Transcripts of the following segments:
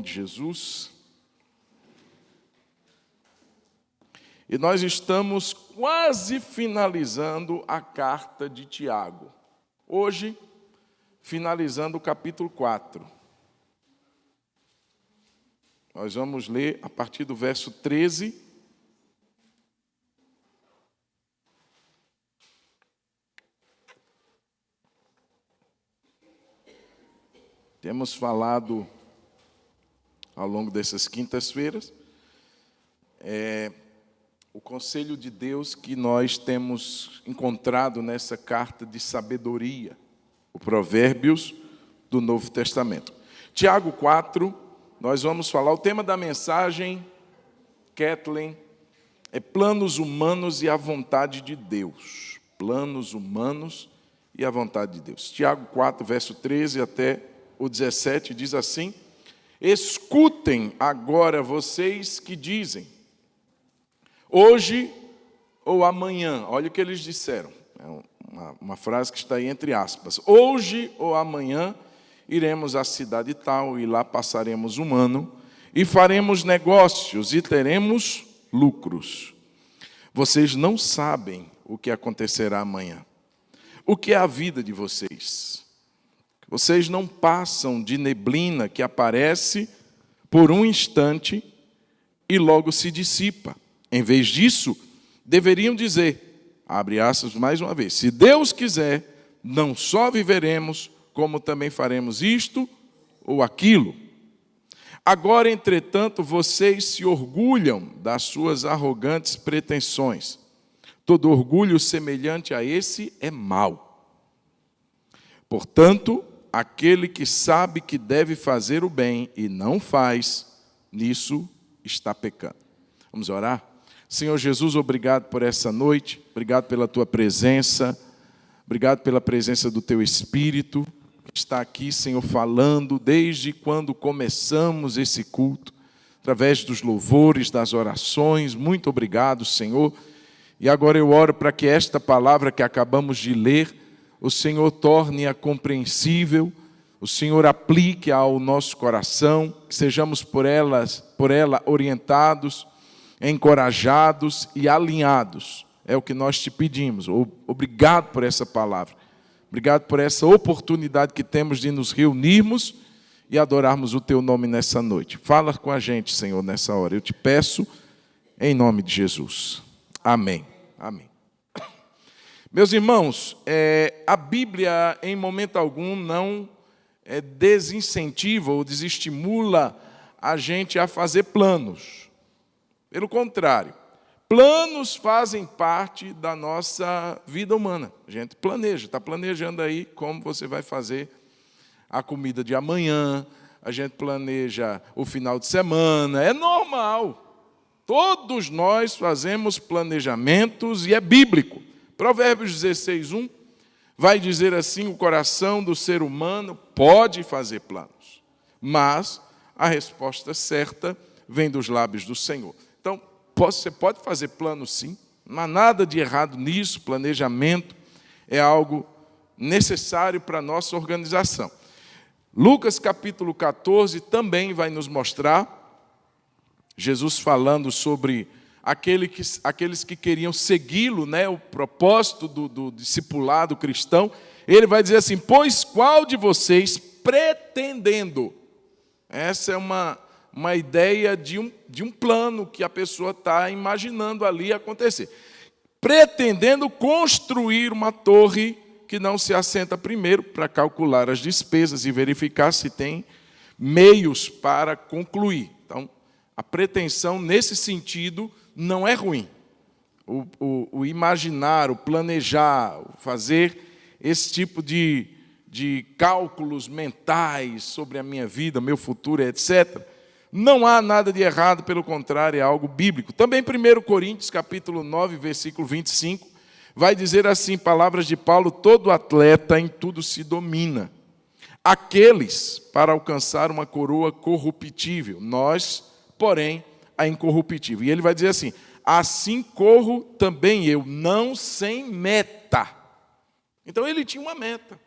de Jesus. E nós estamos quase finalizando a carta de Tiago. Hoje, finalizando o capítulo 4. Nós vamos ler a partir do verso 13. Temos falado ao longo dessas quintas-feiras o conselho de Deus que nós temos encontrado nessa carta de sabedoria, o Provérbios do Novo Testamento. Tiago 4, nós vamos falar, o tema da mensagem, Kathleen, é planos humanos e a vontade de Deus. Planos humanos e a vontade de Deus. Tiago 4, verso 13 até o 17, diz assim: escutem agora vocês que dizem, hoje ou amanhã. Olha o que eles disseram. É uma frase que está aí entre aspas. Hoje ou amanhã iremos à cidade tal e lá passaremos um ano e faremos negócios e teremos lucros. Vocês não sabem o que acontecerá amanhã. O que é a vida de vocês? Vocês não passam de neblina que aparece por um instante e logo se dissipa. Em vez disso, deveriam dizer, abre aspas mais uma vez, se Deus quiser, não só viveremos, como também faremos isto ou aquilo. Agora, entretanto, vocês se orgulham das suas arrogantes pretensões. Todo orgulho semelhante a esse é mau. Portanto, aquele que sabe que deve fazer o bem e não faz, nisso está pecando. Vamos orar? Senhor Jesus, obrigado por essa noite, obrigado pela Tua presença, obrigado pela presença do Teu Espírito, que está aqui, Senhor, falando desde quando começamos esse culto, através dos louvores, das orações. Muito obrigado, Senhor. E agora eu oro para que esta palavra que acabamos de ler, o Senhor torne-a compreensível, o Senhor aplique ao nosso coração, que sejamos por ela orientados, encorajados e alinhados. É o que nós te pedimos. Obrigado por essa palavra. Obrigado por essa oportunidade que temos de nos reunirmos e adorarmos o Teu nome nessa noite. Fala com a gente, Senhor, nessa hora. Eu te peço em nome de Jesus. Amém. Amém. Meus irmãos, a Bíblia, em momento algum, não desincentiva ou desestimula a gente a fazer planos. Pelo contrário, planos fazem parte da nossa vida humana. A gente planeja, está planejando aí como você vai fazer a comida de amanhã, a gente planeja o final de semana, é normal. Todos nós fazemos planejamentos e é bíblico. Provérbios 16:1 vai dizer assim: o coração do ser humano pode fazer planos, mas a resposta certa vem dos lábios do Senhor. Então, você pode fazer planos sim, não há nada de errado nisso. Planejamento é algo necessário para a nossa organização. Lucas capítulo 14 também vai nos mostrar Jesus falando sobre aqueles que queriam segui-lo, né, o propósito do discipulado cristão. Ele vai dizer assim: pois qual de vocês pretendendo? Essa é uma ideia de um plano que a pessoa está imaginando ali acontecer. Pretendendo construir uma torre que não se assenta primeiro para calcular as despesas e verificar se tem meios para concluir. Então, a pretensão nesse sentido não é ruim. O imaginar, o planejar, o fazer esse tipo de cálculos mentais sobre a minha vida, meu futuro, etc., não há nada de errado, pelo contrário, é algo bíblico. Também 1 Coríntios, capítulo 9, versículo 25, vai dizer assim, palavras de Paulo: todo atleta em tudo se domina. Aqueles para alcançar uma coroa corruptível, nós, porém, a incorruptível. E ele vai dizer assim: assim corro também eu, não sem meta. Então ele tinha uma meta.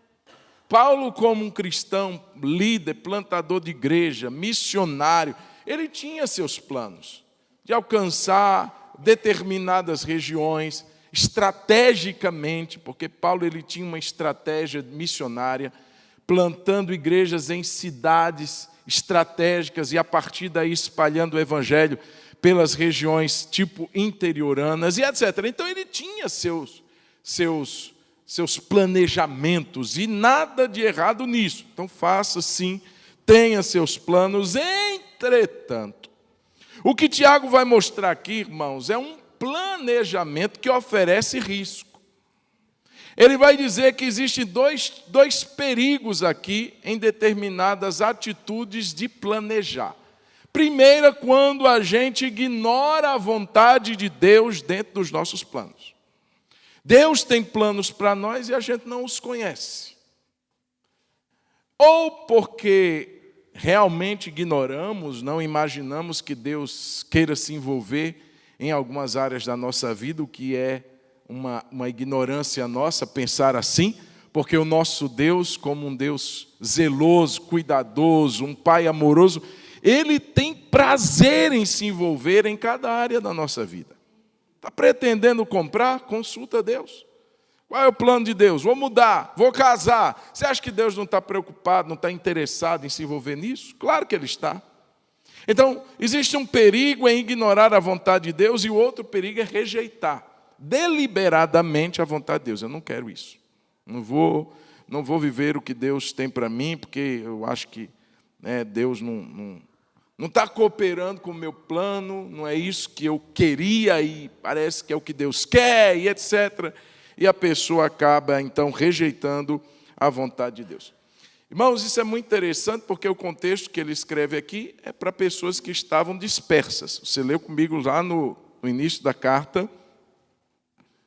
Paulo, como um cristão, líder, plantador de igreja, missionário, ele tinha seus planos de alcançar determinadas regiões estrategicamente, porque Paulo ele tinha uma estratégia missionária, plantando igrejas em cidades estratégicas e a partir daí espalhando o evangelho pelas regiões tipo interioranas e etc. Então ele tinha seus planejamentos e nada de errado nisso. Então faça sim, tenha seus planos. Entretanto, o que Tiago vai mostrar aqui, irmãos, é um planejamento que oferece risco. Ele vai dizer que existem dois perigos aqui em determinadas atitudes de planejar. Primeiro, quando a gente ignora a vontade de Deus dentro dos nossos planos. Deus tem planos para nós e a gente não os conhece. Ou porque realmente ignoramos, não imaginamos que Deus queira se envolver em algumas áreas da nossa vida, o que é uma ignorância nossa pensar assim, porque o nosso Deus, como um Deus zeloso, cuidadoso, um Pai amoroso, Ele tem prazer em se envolver em cada área da nossa vida. Está pretendendo comprar? Consulta Deus. Qual é o plano de Deus? Vou mudar, vou casar. Você acha que Deus não está preocupado, não está interessado em se envolver nisso? Claro que Ele está. Então, existe um perigo em ignorar a vontade de Deus e o outro perigo é rejeitar deliberadamente a vontade de Deus. Eu não quero isso. Não vou viver o que Deus tem para mim, porque eu acho que Deus não está cooperando com o meu plano, não é isso que eu queria e parece que é o que Deus quer e etc. E a pessoa acaba, então, rejeitando a vontade de Deus. Irmãos, isso é muito interessante porque o contexto que ele escreve aqui é para pessoas que estavam dispersas. Você leu comigo lá no início da carta,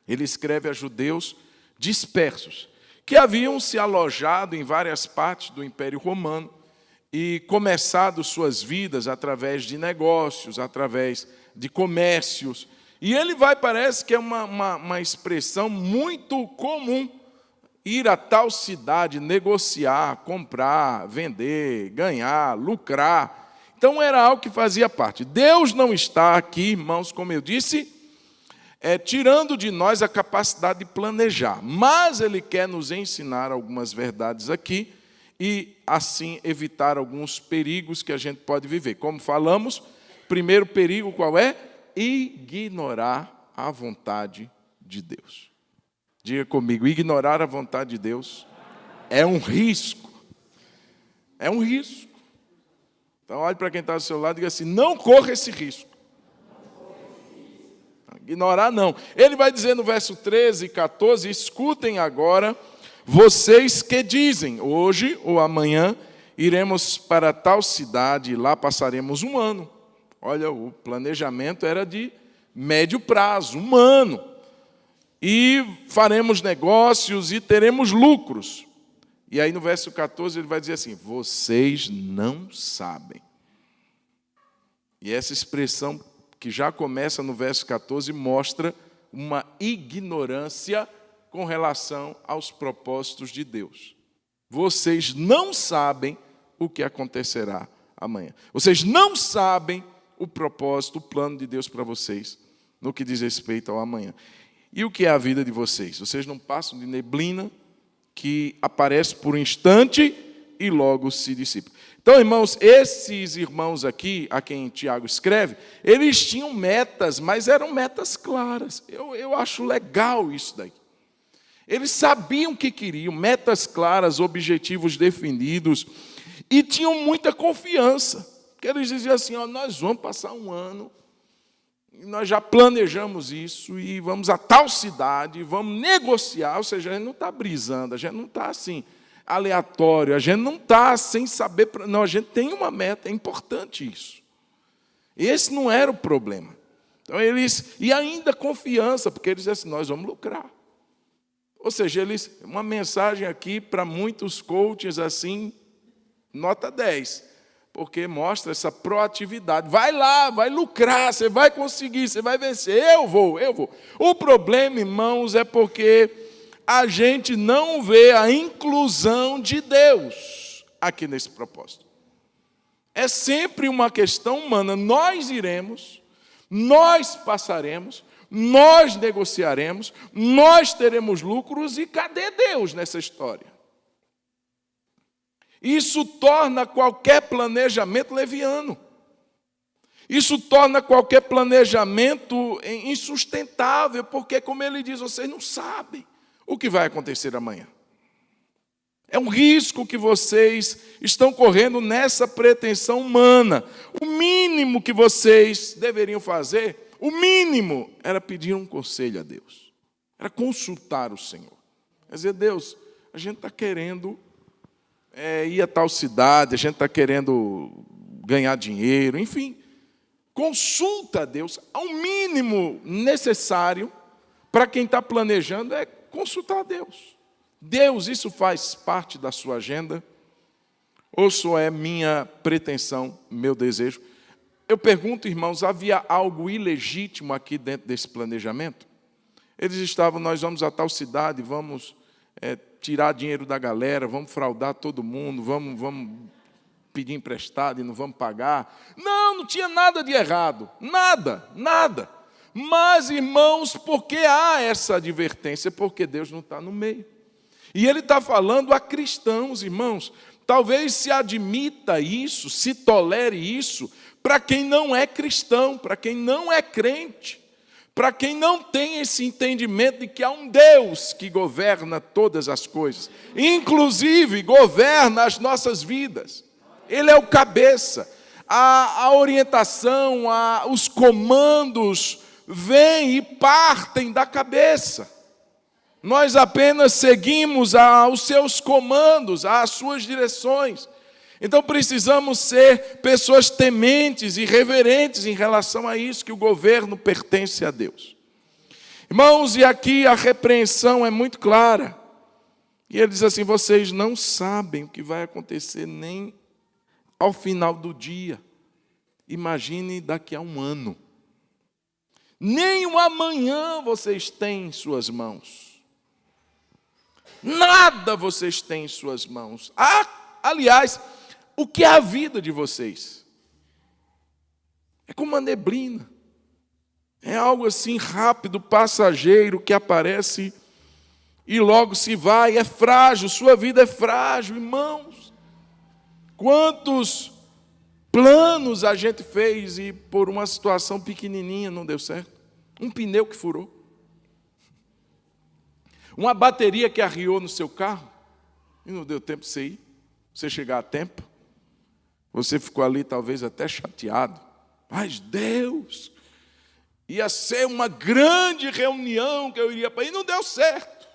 ele escreve a judeus dispersos, que haviam se alojado em várias partes do Império Romano e começado suas vidas através de negócios, através de comércios. E ele parece que é uma expressão muito comum, ir a tal cidade, negociar, comprar, vender, ganhar, lucrar. Então era algo que fazia parte. Deus não está aqui, irmãos, como eu disse, tirando de nós a capacidade de planejar, mas Ele quer nos ensinar algumas verdades aqui e, assim, evitar alguns perigos que a gente pode viver. Como falamos, primeiro perigo qual é? Ignorar a vontade de Deus. Diga comigo, ignorar a vontade de Deus é um risco. É um risco. Então, olhe para quem está do seu lado e diga assim, não corra esse risco. Ignorar não. Ele vai dizer no verso 13 e 14, escutem agora, vocês que dizem, hoje ou amanhã iremos para tal cidade e lá passaremos um ano. Olha, o planejamento era de médio prazo, um ano. E faremos negócios e teremos lucros. E aí no verso 14 ele vai dizer assim, vocês não sabem. E essa expressão que já começa no verso 14 mostra uma ignorância com relação aos propósitos de Deus. Vocês não sabem o que acontecerá amanhã. Vocês não sabem o propósito, o plano de Deus para vocês no que diz respeito ao amanhã. E o que é a vida de vocês? Vocês não passam de neblina que aparece por um instante e logo se dissipa. Então, irmãos, esses irmãos aqui, a quem Tiago escreve, eles tinham metas, mas eram metas claras. Eu acho legal isso daí. Eles sabiam o que queriam, metas claras, objetivos definidos, e tinham muita confiança. Porque eles diziam assim, nós vamos passar um ano, nós já planejamos isso e vamos a tal cidade, vamos negociar, ou seja, a gente não está brisando, a gente não está assim, aleatório, a gente não está sem saber, não, a gente tem uma meta, é importante isso. Esse não era o problema. Então e ainda confiança, porque eles diziam assim, nós vamos lucrar. Ou seja, uma mensagem aqui para muitos coaches assim, nota 10. Porque mostra essa proatividade. Vai lá, vai lucrar, você vai conseguir, você vai vencer. Eu vou. O problema, irmãos, é porque a gente não vê a inclusão de Deus aqui nesse propósito. É sempre uma questão humana. Nós iremos, nós passaremos, nós negociaremos, nós teremos lucros, e cadê Deus nessa história? Isso torna qualquer planejamento leviano. Isso torna qualquer planejamento insustentável, porque, como ele diz, vocês não sabem o que vai acontecer amanhã. É um risco que vocês estão correndo nessa pretensão humana. O mínimo que vocês deveriam fazer, o mínimo, era pedir um conselho a Deus. Era consultar o Senhor. Quer dizer, Deus, a gente está querendo ir a tal cidade, a gente está querendo ganhar dinheiro, enfim. Consulta a Deus. O mínimo necessário para quem está planejando é consultar a Deus. Deus, isso faz parte da sua agenda? Ou só é minha pretensão, meu desejo? Eu pergunto, irmãos, havia algo ilegítimo aqui dentro desse planejamento? Eles estavam, nós vamos a tal cidade, vamos tirar dinheiro da galera, vamos fraudar todo mundo, vamos pedir emprestado e não vamos pagar. Não tinha nada de errado, nada. Mas, irmãos, por que há essa advertência? Porque Deus não está no meio. E ele está falando a cristãos, irmãos. Talvez se admita isso, se tolere isso, para quem não é cristão, para quem não é crente, para quem não tem esse entendimento de que há um Deus que governa todas as coisas, inclusive governa as nossas vidas. Ele é o cabeça. A orientação, os comandos vêm e partem da cabeça. Nós apenas seguimos os seus comandos, as suas direções. Então precisamos ser pessoas tementes e reverentes em relação a isso, que o governo pertence a Deus. Irmãos, e aqui a repreensão é muito clara. E ele diz assim: vocês não sabem o que vai acontecer nem ao final do dia. Imagine daqui a um ano. Nem o amanhã vocês têm em suas mãos. Nada vocês têm em suas mãos. Aliás, o que é a vida de vocês? É como uma neblina. É algo assim rápido, passageiro, que aparece e logo se vai. É frágil, sua vida é frágil, irmãos. Quantos planos a gente fez e por uma situação pequenininha não deu certo? Um pneu que furou. Uma bateria que arriou no seu carro e não deu tempo de você ir, você chegar a tempo. Você ficou ali talvez até chateado. Mas Deus, ia ser uma grande reunião que eu iria para ir, não deu certo.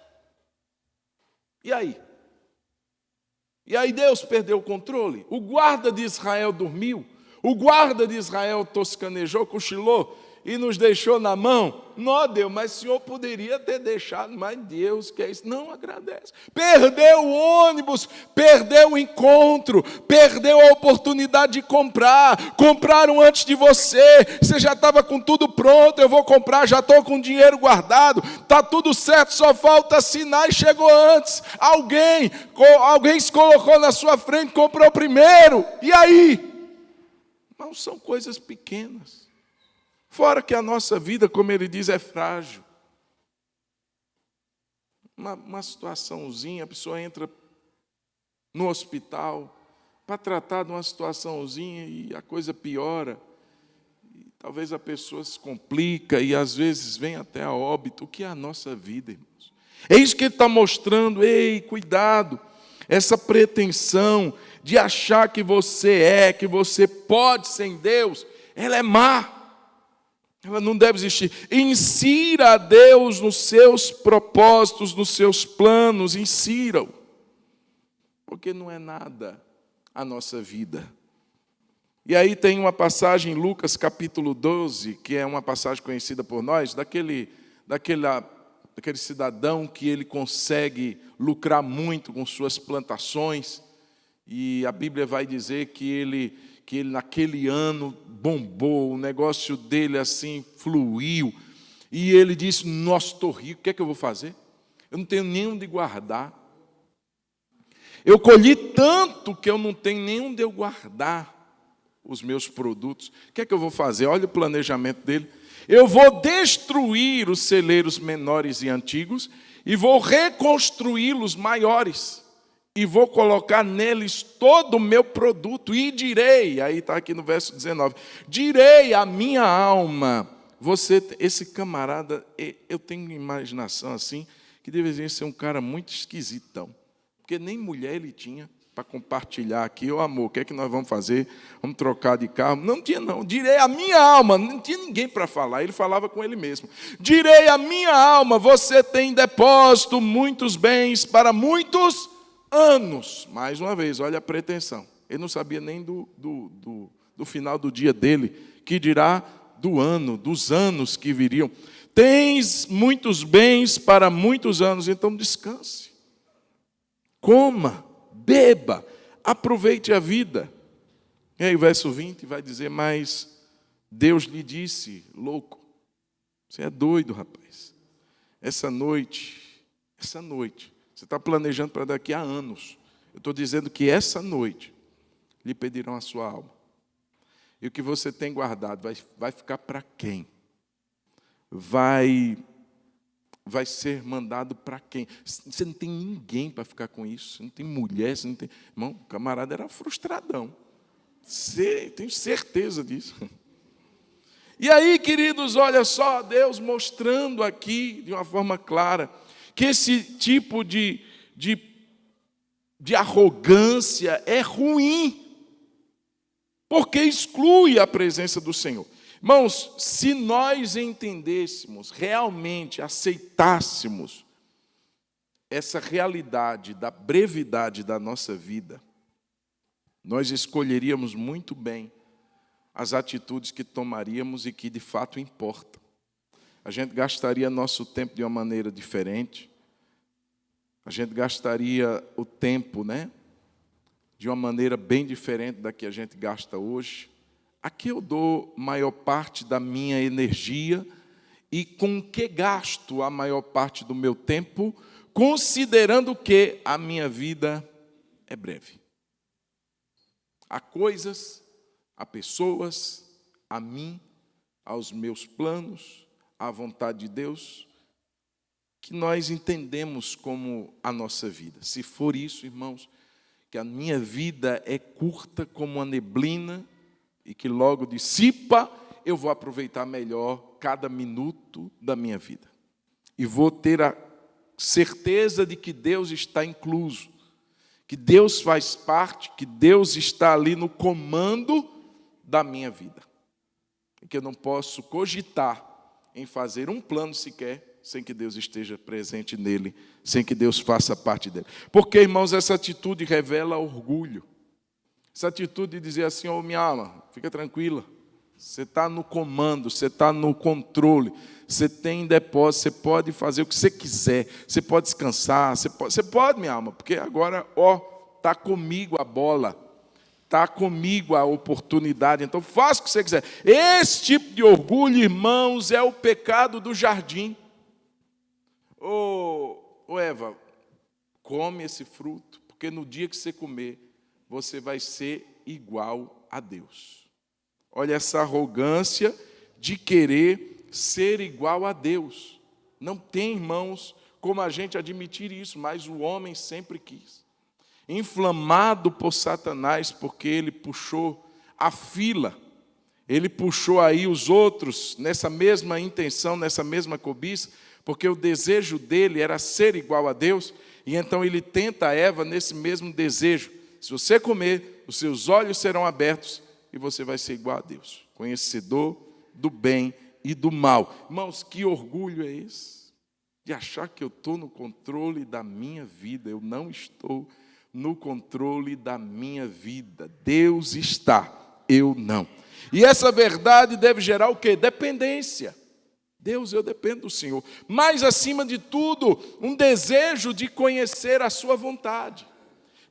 E aí? E aí Deus perdeu o controle. O guarda de Israel dormiu. O guarda de Israel toscanejou, cochilou e nos deixou na mão. Não, Deus, mas o Senhor poderia ter deixado, mas Deus quer isso. Não agradece. Perdeu o ônibus, perdeu o encontro, perdeu a oportunidade de comprar. Compraram antes de você já estava com tudo pronto. Eu vou comprar, já estou com dinheiro guardado, está tudo certo, só falta assinar e chegou antes. Alguém se colocou na sua frente, comprou primeiro. E aí? Não são coisas pequenas. Fora que a nossa vida, como ele diz, é frágil. Uma situaçãozinha, a pessoa entra no hospital para tratar de uma situaçãozinha e a coisa piora. E talvez a pessoa se complica e às vezes vem até a óbito. O que é a nossa vida, irmãos? É isso que ele está mostrando. Ei, cuidado. Essa pretensão de achar que você pode sem Deus, ela é má. Ela não deve existir. Insira a Deus nos seus propósitos, nos seus planos, insira-o. Porque não é nada a nossa vida. E aí tem uma passagem em Lucas capítulo 12, que é uma passagem conhecida por nós, daquele cidadão que ele consegue lucrar muito com suas plantações. E a Bíblia vai dizer que ele naquele ano bombou, o negócio dele assim fluiu. E ele disse: nossa, estou rico, o que é que eu vou fazer? Eu não tenho nem onde guardar. Eu colhi tanto que eu não tenho nem onde eu guardar os meus produtos. O que é que eu vou fazer? Olha o planejamento dele. Eu vou destruir os celeiros menores e antigos e vou reconstruí-los maiores. E vou colocar neles todo o meu produto. E direi, aí está aqui no verso 19, direi à minha alma, esse camarada, eu tenho imaginação assim, que deveria ser um cara muito esquisitão. Porque nem mulher ele tinha para compartilhar aqui. Ô amor, o que é que nós vamos fazer? Vamos trocar de carro? Não tinha não. Direi à minha alma, não tinha ninguém para falar, ele falava com ele mesmo. Direi à minha alma, você tem em depósito muitos bens para muitos anos. Mais uma vez, olha a pretensão. Ele não sabia nem do final do dia dele, que dirá do ano, dos anos que viriam. Tens muitos bens para muitos anos, então descanse. Coma, beba, aproveite a vida. E aí o verso 20 vai dizer, mas Deus lhe disse, louco, você é doido, rapaz. Essa noite, você está planejando para daqui a anos. Eu estou dizendo que essa noite lhe pedirão a sua alma. E o que você tem guardado vai ficar para quem? Vai ser mandado para quem? Você não tem ninguém para ficar com isso. Você não tem mulher, você não tem... Irmão, o camarada era frustradão. Tenho certeza disso. E aí, queridos, olha só, Deus mostrando aqui, de uma forma clara, que esse tipo de arrogância é ruim, porque exclui a presença do Senhor. Irmãos, se nós entendêssemos, realmente aceitássemos essa realidade da brevidade da nossa vida, nós escolheríamos muito bem as atitudes que tomaríamos e que de fato importam. A gente gastaria nosso tempo de uma maneira diferente, a gente gastaria o tempo, de uma maneira bem diferente da que a gente gasta hoje. Aqui eu dou maior parte da minha energia e com que gasto a maior parte do meu tempo, considerando que a minha vida é breve. Há coisas, há pessoas, a mim, aos meus planos, à vontade de Deus, que nós entendemos como a nossa vida. Se for isso, irmãos, que a minha vida é curta como uma neblina, e que logo dissipa, eu vou aproveitar melhor cada minuto da minha vida. E vou ter a certeza de que Deus está incluso, que Deus faz parte, que Deus está ali no comando da minha vida. E que eu não posso cogitar em fazer um plano sequer, sem que Deus esteja presente nele, sem que Deus faça parte dele. Porque, irmãos, essa atitude revela orgulho. Essa atitude de dizer assim, minha alma, fica tranquila, você está no comando, você está no controle, você tem depósito, você pode fazer o que você quiser, você pode descansar, você pode, minha alma, porque agora, está comigo a bola, está comigo a oportunidade, então faça o que você quiser. Esse tipo de orgulho, irmãos, é o pecado do jardim. Eva, come esse fruto, porque no dia que você comer, você vai ser igual a Deus. Olha essa arrogância de querer ser igual a Deus. Não tem, irmãos, como a gente admitir isso, mas o homem sempre quis. Inflamado por Satanás, porque ele puxou a fila, ele puxou aí os outros nessa mesma intenção, nessa mesma cobiça, porque o desejo dele era ser igual a Deus, e então ele tenta a Eva nesse mesmo desejo. Se você comer, os seus olhos serão abertos e você vai ser igual a Deus, conhecedor do bem e do mal. Irmãos, que orgulho é esse? De achar que eu estou no controle da minha vida. Eu não estou no controle da minha vida. Deus está, eu não. E essa verdade deve gerar o quê? Dependência. Deus, eu dependo do Senhor. Mas, acima de tudo, um desejo de conhecer a sua vontade.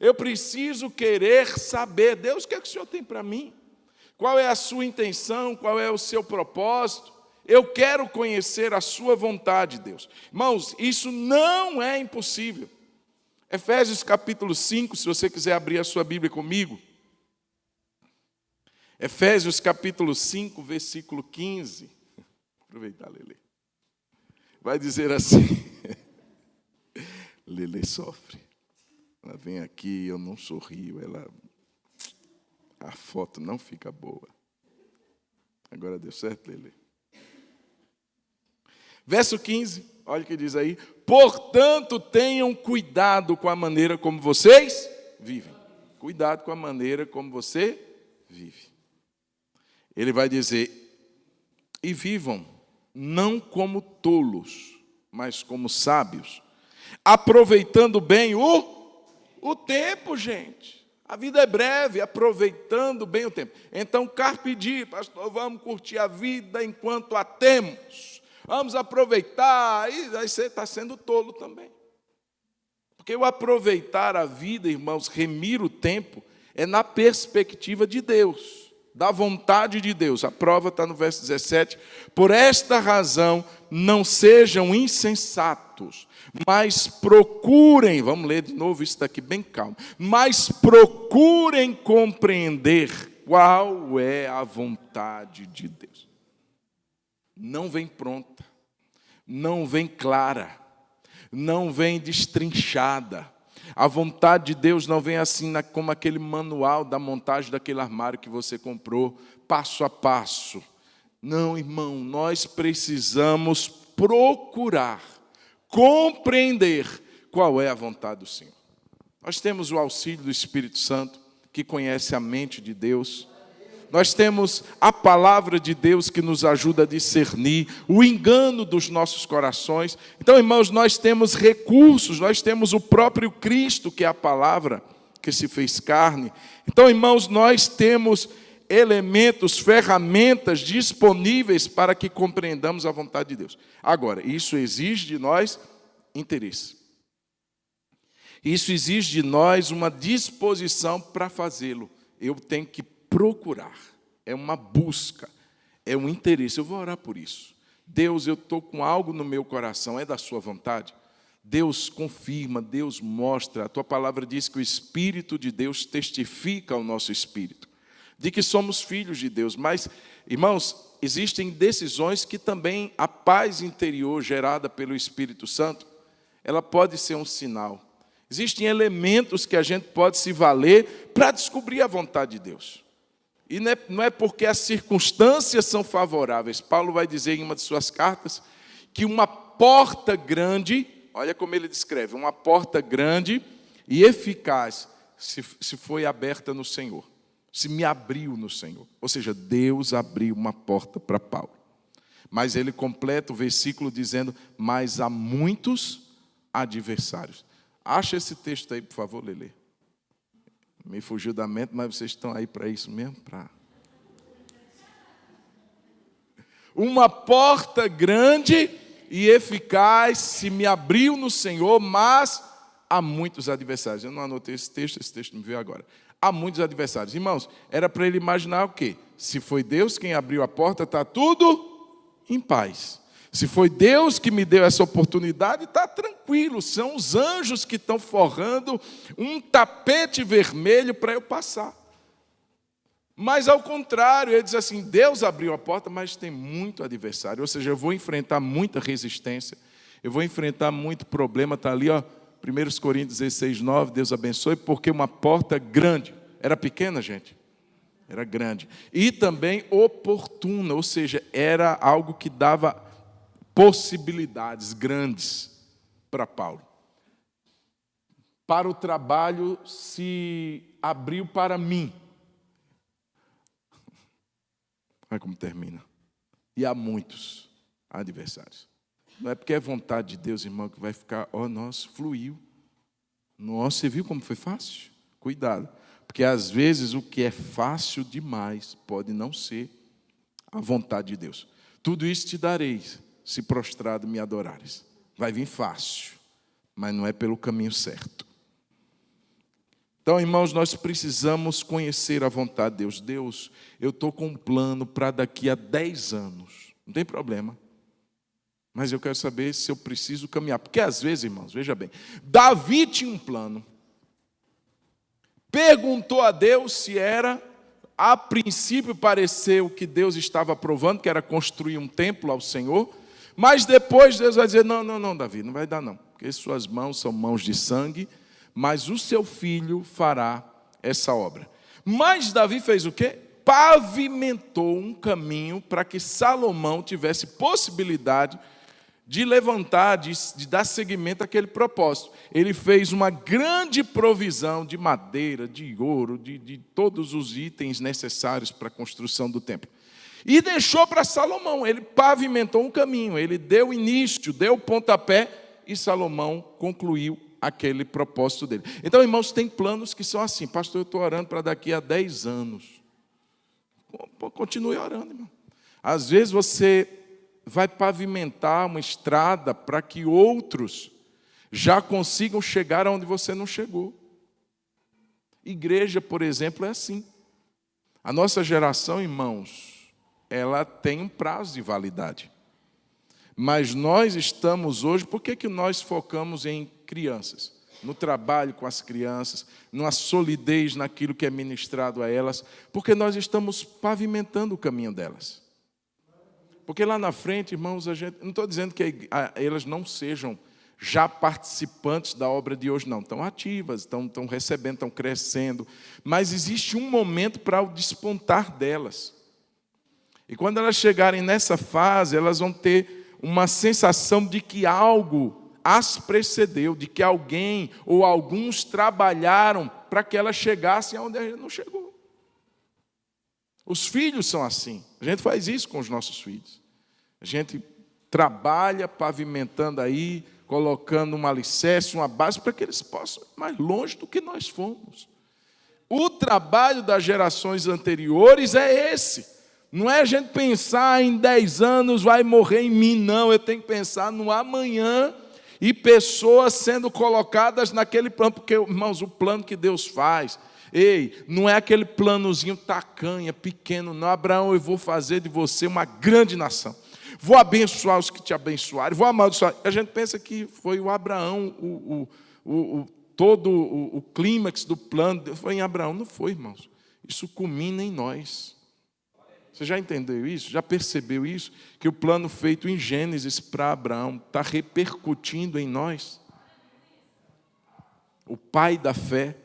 Eu preciso querer saber, Deus, o que é que o Senhor tem para mim? Qual é a sua intenção? Qual é o seu propósito? Eu quero conhecer a sua vontade, Deus. Irmãos, isso não é impossível. Efésios capítulo 5, se você quiser abrir a sua Bíblia comigo. Efésios capítulo 5, versículo 15. Aproveitar, Lelê. Vai dizer assim. Lelê sofre. Ela vem aqui, eu não sorrio, a foto não fica boa. Agora deu certo, Lelê? Verso 15, olha o que diz aí. Portanto, tenham cuidado com a maneira como vocês vivem. Cuidado com a maneira como você vive. Ele vai dizer, e vivam, não como tolos, mas como sábios, aproveitando bem o tempo, gente. A vida é breve, aproveitando bem o tempo. Então, carpe diem, pastor, vamos curtir a vida enquanto a temos. Vamos aproveitar. Aí você está sendo tolo também. Porque o aproveitar a vida, irmãos, remir o tempo, é na perspectiva de Deus, da vontade de Deus. A prova está no verso 17. Por esta razão, não sejam insensatos, mas procurem, vamos ler de novo isso daqui bem calmo, mas procurem compreender qual é a vontade de Deus. Não vem pronta, não vem clara, não vem destrinchada. A vontade de Deus não vem assim como aquele manual da montagem daquele armário que você comprou, passo a passo. Não, irmão, nós precisamos procurar, compreender qual é a vontade do Senhor. Nós temos o auxílio do Espírito Santo, que conhece a mente de Deus. Nós temos a palavra de Deus que nos ajuda a discernir o engano dos nossos corações. Então, irmãos, nós temos recursos, nós temos o próprio Cristo, que é a palavra que se fez carne. Então, irmãos, nós temos elementos, ferramentas disponíveis para que compreendamos a vontade de Deus. Agora, isso exige de nós interesse. Isso exige de nós uma disposição para fazê-lo. Eu tenho que procurar, é uma busca, é um interesse. Eu vou orar por isso. Deus, eu estou com algo no meu coração, é da sua vontade? Deus confirma, Deus mostra. A tua palavra diz que o Espírito de Deus testifica ao nosso espírito, de que somos filhos de Deus. Mas, irmãos, existem decisões que também a paz interior gerada pelo Espírito Santo, ela pode ser um sinal. Existem elementos que a gente pode se valer para descobrir a vontade de Deus. E não é porque as circunstâncias são favoráveis. Paulo vai dizer em uma de suas cartas que uma porta grande, olha como ele descreve, uma porta grande e eficaz se foi aberta no Senhor, se me abriu no Senhor. Ou seja, Deus abriu uma porta para Paulo. Mas ele completa o versículo dizendo, mas há muitos adversários. Acha esse texto aí, por favor, Lelê. Me fugiu da mente, mas vocês estão aí para isso mesmo? Uma porta grande e eficaz se me abriu no Senhor, mas há muitos adversários. Eu não anotei esse texto me veio agora. Há muitos adversários. Irmãos, era para ele imaginar o quê? Se foi Deus quem abriu a porta, está tudo em paz. Se foi Deus que me deu essa oportunidade, está tranquilo. São os anjos que estão forrando um tapete vermelho para eu passar. Mas, ao contrário, ele diz assim, Deus abriu a porta, mas tem muito adversário. Ou seja, eu vou enfrentar muita resistência, eu vou enfrentar muito problema. Está ali, 1 Coríntios 16, 9, Deus abençoe, porque uma porta grande. Era pequena, gente? Era grande. E também oportuna, ou seja, era algo que dava possibilidades grandes para Paulo. Para o trabalho se abriu para mim. Olha como termina. E há muitos adversários. Não é porque é vontade de Deus, irmão, que vai ficar, nossa, fluiu. Nossa, você viu como foi fácil? Cuidado, porque às vezes o que é fácil demais pode não ser a vontade de Deus. Tudo isso te dareis, se prostrado me adorares. Vai vir fácil, mas não é pelo caminho certo. Então, irmãos, nós precisamos conhecer a vontade de Deus. Deus, eu estou com um plano para daqui a 10 anos. Não tem problema. Mas eu quero saber se eu preciso caminhar. Porque às vezes, irmãos, veja bem, Davi tinha um plano. Perguntou a Deus se era, a princípio pareceu que Deus estava aprovando, que era construir um templo ao Senhor. Mas depois Deus vai dizer, não, Davi, não vai dar não. Porque suas mãos são mãos de sangue, mas o seu filho fará essa obra. Mas Davi fez o quê? Pavimentou um caminho para que Salomão tivesse possibilidade de levantar, de dar seguimento àquele propósito. Ele fez uma grande provisão de madeira, de ouro, de todos os itens necessários para a construção do templo. E deixou para Salomão, ele pavimentou um caminho, ele deu início, deu pontapé, e Salomão concluiu aquele propósito dele. Então, irmãos, tem planos que são assim. Pastor, eu estou orando para daqui a 10 anos. Continue orando, irmão. Às vezes você vai pavimentar uma estrada para que outros já consigam chegar aonde você não chegou. Igreja, por exemplo, é assim. A nossa geração, irmãos, ela tem um prazo de validade. Mas nós estamos hoje, por que nós focamos em crianças? No trabalho com as crianças, numa solidez naquilo que é ministrado a elas, porque nós estamos pavimentando o caminho delas. Porque lá na frente, irmãos, não estou dizendo que elas não sejam já participantes da obra de hoje, não. Estão ativas, estão recebendo, estão crescendo. Mas existe um momento para o despontar delas. E quando elas chegarem nessa fase, elas vão ter uma sensação de que algo as precedeu, de que alguém ou alguns trabalharam para que elas chegassem aonde a gente não chegou. Os filhos são assim. A gente faz isso com os nossos filhos. A gente trabalha pavimentando aí, colocando um alicerce, uma base, para que eles possam ir mais longe do que nós fomos. O trabalho das gerações anteriores é esse. Não é a gente pensar em 10 anos vai morrer em mim, não. Eu tenho que pensar no amanhã e pessoas sendo colocadas naquele plano. Porque, irmãos, o plano que Deus faz, não é aquele planozinho tacanha, pequeno, não. Abraão, eu vou fazer de você uma grande nação. Vou abençoar os que te abençoarem, vou amaldiçoar. A gente pensa que foi o Abraão, todo o clímax do plano, foi em Abraão. Não foi, irmãos. Isso culmina em nós. Você já entendeu isso? Já percebeu isso? Que o plano feito em Gênesis para Abraão está repercutindo em nós? O pai da fé,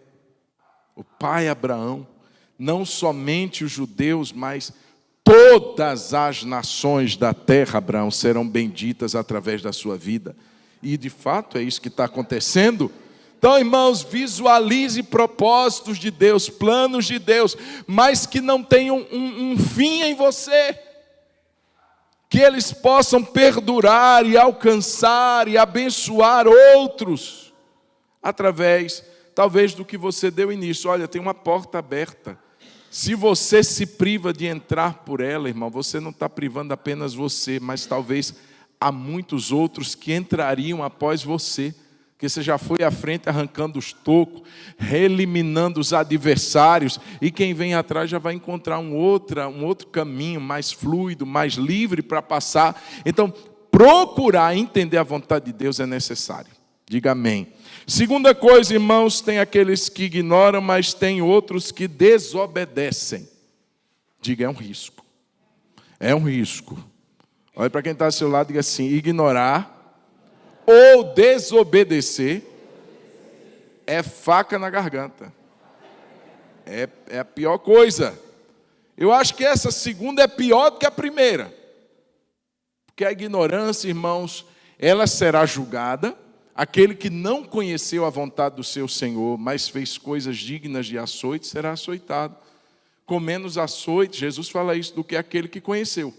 o pai Abraão, não somente os judeus, mas todas as nações da terra, Abraão, serão benditas através da sua vida. E, de fato, é isso que está acontecendo. Então, irmãos, visualize propósitos de Deus, planos de Deus, mas que não tenham um fim em você. Que eles possam perdurar e alcançar e abençoar outros, através, talvez, do que você deu início. Olha, tem uma porta aberta. Se você se priva de entrar por ela, irmão, você não está privando apenas você, mas talvez há muitos outros que entrariam após você, porque você já foi à frente arrancando os tocos, eliminando os adversários, e quem vem atrás já vai encontrar um outro caminho mais fluido, mais livre para passar. Então, procurar entender a vontade de Deus é necessário. Diga amém. Segunda coisa, irmãos, tem aqueles que ignoram, mas tem outros que desobedecem. Diga, é um risco. É um risco. Olha para quem está ao seu lado e diga assim: ignorar ou desobedecer é faca na garganta. É a pior coisa. Eu acho que essa segunda é pior do que a primeira. Porque a ignorância, irmãos, ela será julgada. Aquele que não conheceu a vontade do seu Senhor, mas fez coisas dignas de açoite, será açoitado. Com menos açoite, Jesus fala isso, do que aquele que conheceu.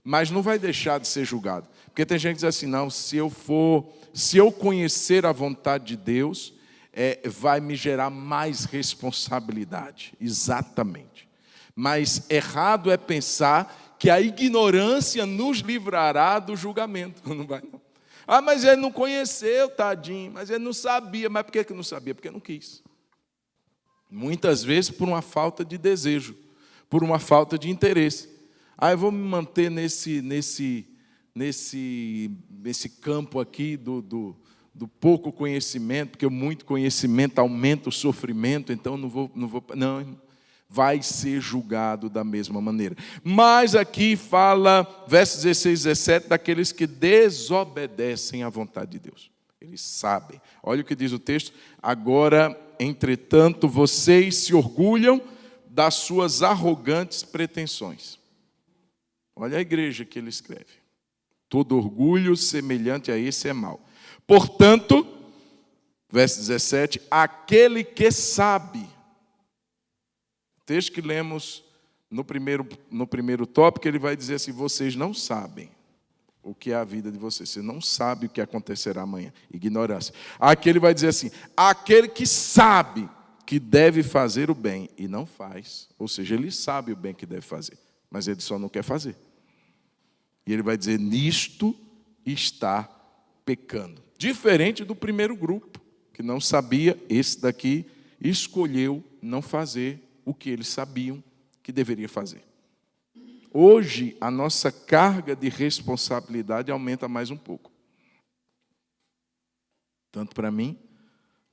Mas não vai deixar de ser julgado. Porque tem gente que diz assim, não, se eu conhecer a vontade de Deus, vai me gerar mais responsabilidade. Exatamente. Mas errado é pensar que a ignorância nos livrará do julgamento. Não vai, não. Ah, mas ele não conheceu, tadinho, mas ele não sabia. Mas por que não sabia? Porque não quis. Muitas vezes por uma falta de desejo, por uma falta de interesse. Eu vou me manter nesse campo aqui do pouco conhecimento, porque o muito conhecimento aumenta o sofrimento, então não, vai ser julgado da mesma maneira. Mas aqui fala, versos 16 e 17, daqueles que desobedecem à vontade de Deus. Eles sabem. Olha o que diz o texto. Agora, entretanto, vocês se orgulham das suas arrogantes pretensões. Olha a igreja que ele escreve. Todo orgulho semelhante a esse é mau. Portanto, verso 17, aquele que sabe. Texto que lemos no primeiro tópico, ele vai dizer assim, vocês não sabem o que é a vida de vocês. Você não sabe o que acontecerá amanhã. Ignorância. Aqui ele vai dizer assim, aquele que sabe que deve fazer o bem e não faz. Ou seja, ele sabe o bem que deve fazer, mas ele só não quer fazer. E ele vai dizer, nisto está pecando. Diferente do primeiro grupo, que não sabia, esse daqui escolheu não fazer o que eles sabiam que deveria fazer. Hoje, a nossa carga de responsabilidade aumenta mais um pouco. Tanto para mim,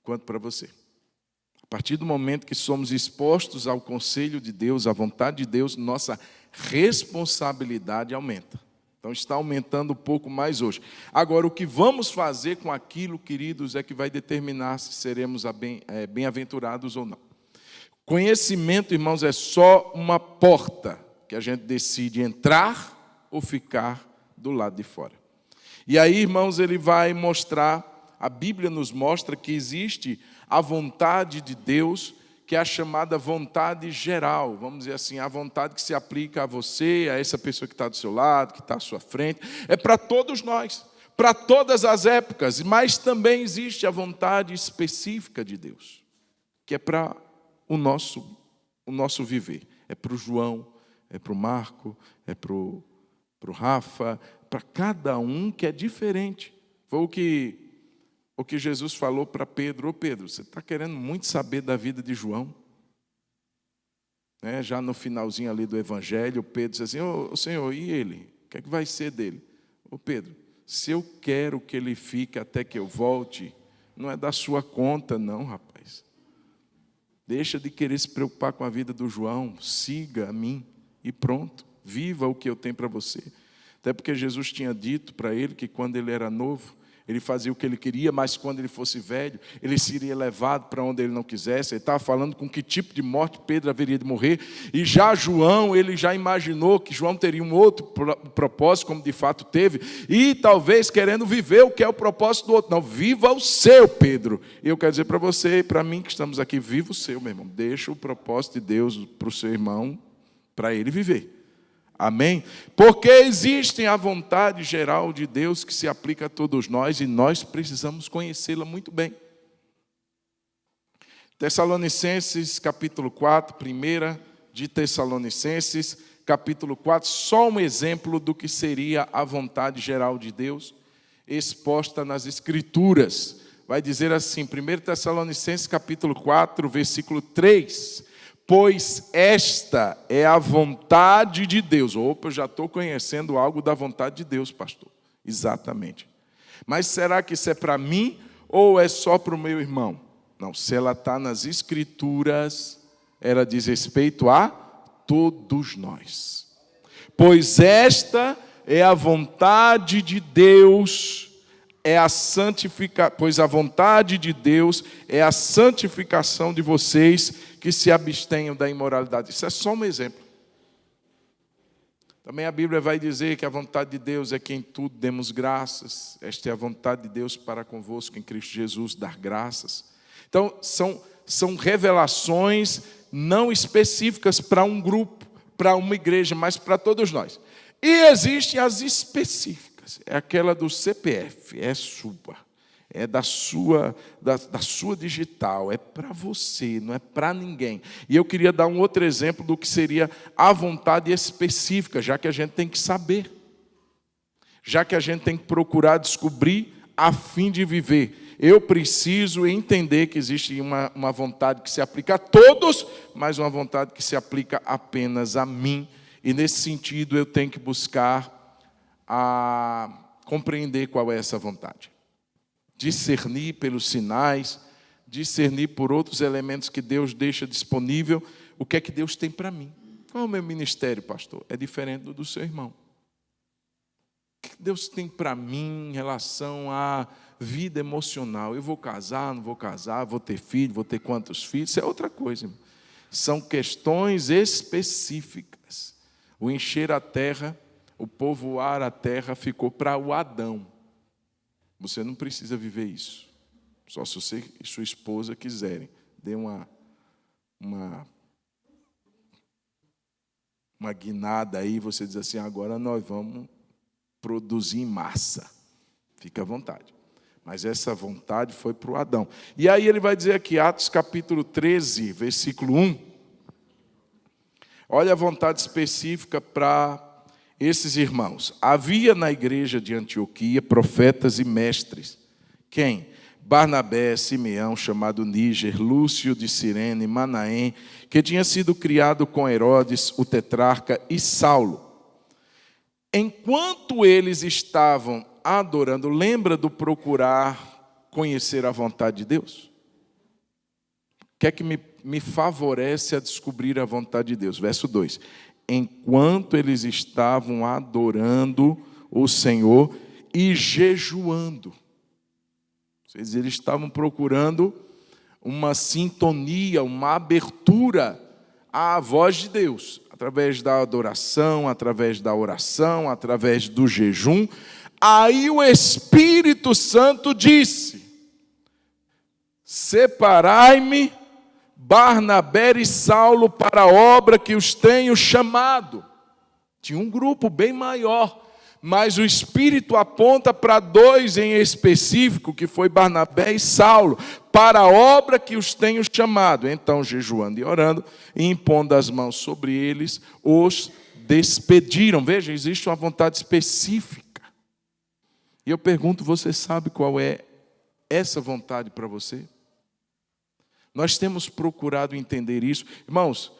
quanto para você. A partir do momento que somos expostos ao conselho de Deus, à vontade de Deus, nossa responsabilidade aumenta. Então, está aumentando um pouco mais hoje. Agora, o que vamos fazer com aquilo, queridos, é que vai determinar se seremos bem-aventurados ou não. Conhecimento, irmãos, é só uma porta que a gente decide entrar ou ficar do lado de fora. E aí, irmãos, ele vai mostrar, a Bíblia nos mostra que existe a vontade de Deus, que é a chamada vontade geral, vamos dizer assim, a vontade que se aplica a você, a essa pessoa que está do seu lado, que está à sua frente, é para todos nós, para todas as épocas, mas também existe a vontade específica de Deus, que é para o nosso viver, é para o João, é para o Marco, é para o Rafa, para cada um que é diferente. Foi o que Jesus falou para Pedro. Ô Pedro, você está querendo muito saber da vida de João? Já no finalzinho ali do Evangelho, Pedro disse assim, ô Senhor, e ele? O que é que vai ser dele? Ô Pedro, se eu quero que ele fique até que eu volte, não é da sua conta não, rapaz. Deixa de querer se preocupar com a vida do João, siga a mim e pronto, viva o que eu tenho para você. Até porque Jesus tinha dito para ele que quando ele era novo, ele fazia o que ele queria, mas quando ele fosse velho, ele seria levado para onde ele não quisesse. Ele estava falando com que tipo de morte Pedro haveria de morrer. E já João, ele já imaginou que João teria um outro propósito, como de fato teve, e talvez querendo viver o que é o propósito do outro. Não, viva o seu, Pedro. E eu quero dizer para você e para mim que estamos aqui, viva o seu, meu irmão. Deixa o propósito de Deus para o seu irmão, para ele viver. Amém? Porque existe a vontade geral de Deus que se aplica a todos nós e nós precisamos conhecê-la muito bem. Tessalonicenses, capítulo 4, 1 de Tessalonicenses, capítulo 4, só um exemplo do que seria a vontade geral de Deus exposta nas Escrituras. Vai dizer assim, 1 Tessalonicenses, capítulo 4, versículo 3... Pois esta é a vontade de Deus. Opa, eu já estou conhecendo algo da vontade de Deus, pastor. Exatamente. Mas será que isso é para mim ou é só para o meu irmão? Não, se ela está nas Escrituras, ela diz respeito a todos nós. Pois esta é a vontade de Deus, pois a vontade de Deus é a santificação de vocês que se abstenham da imoralidade. Isso é só um exemplo. Também a Bíblia vai dizer que a vontade de Deus é que em tudo demos graças. Esta é a vontade de Deus para convosco em Cristo Jesus, dar graças. Então, são revelações não específicas para um grupo, para uma igreja, mas para todos nós. E existem as específicas. É aquela do CPF, é sua. É da sua digital, é para você, não é para ninguém. E eu queria dar um outro exemplo do que seria a vontade específica, já que a gente tem que saber, já que a gente tem que procurar descobrir a fim de viver. Eu preciso entender que existe uma vontade que se aplica a todos, mas uma vontade que se aplica apenas a mim. E nesse sentido eu tenho que buscar compreender qual é essa vontade. Discernir pelos sinais, discernir por outros elementos que Deus deixa disponível, o que é que Deus tem para mim. Qual é o meu ministério, pastor? É diferente do seu irmão. O que Deus tem para mim em relação à vida emocional? Eu vou casar, não vou casar, vou ter filho, vou ter quantos filhos? Isso é outra coisa, irmão. São questões específicas. O encher a terra, o povoar a terra ficou para o Adão. Você não precisa viver isso. Só se você e sua esposa quiserem. Dê uma guinada aí, você diz assim, agora nós vamos produzir em massa. Fica à vontade. Mas essa vontade foi para o Adão. E aí ele vai dizer aqui, Atos capítulo 13, versículo 1. Olha a vontade específica para esses irmãos. Havia na igreja de Antioquia profetas e mestres. Quem? Barnabé, Simeão, chamado Níger, Lúcio de Cirene, Manaém, que tinha sido criado com Herodes, o tetrarca, e Saulo. Enquanto eles estavam adorando, lembra do procurar conhecer a vontade de Deus? O que é que me favorece a descobrir a vontade de Deus? Verso 2. Enquanto eles estavam adorando o Senhor e jejuando. Eles estavam procurando uma sintonia, uma abertura à voz de Deus, através da adoração, através da oração, através do jejum. Aí o Espírito Santo disse: separai-me, Barnabé e Saulo, para a obra que os tenho chamado. Tinha um grupo bem maior, mas o Espírito aponta para dois em específico, que foi Barnabé e Saulo, para a obra que os tenho chamado. Então, jejuando e orando, e impondo as mãos sobre eles, os despediram. Veja, existe uma vontade específica. E eu pergunto, você sabe qual é essa vontade para você? Nós temos procurado entender isso. Irmãos,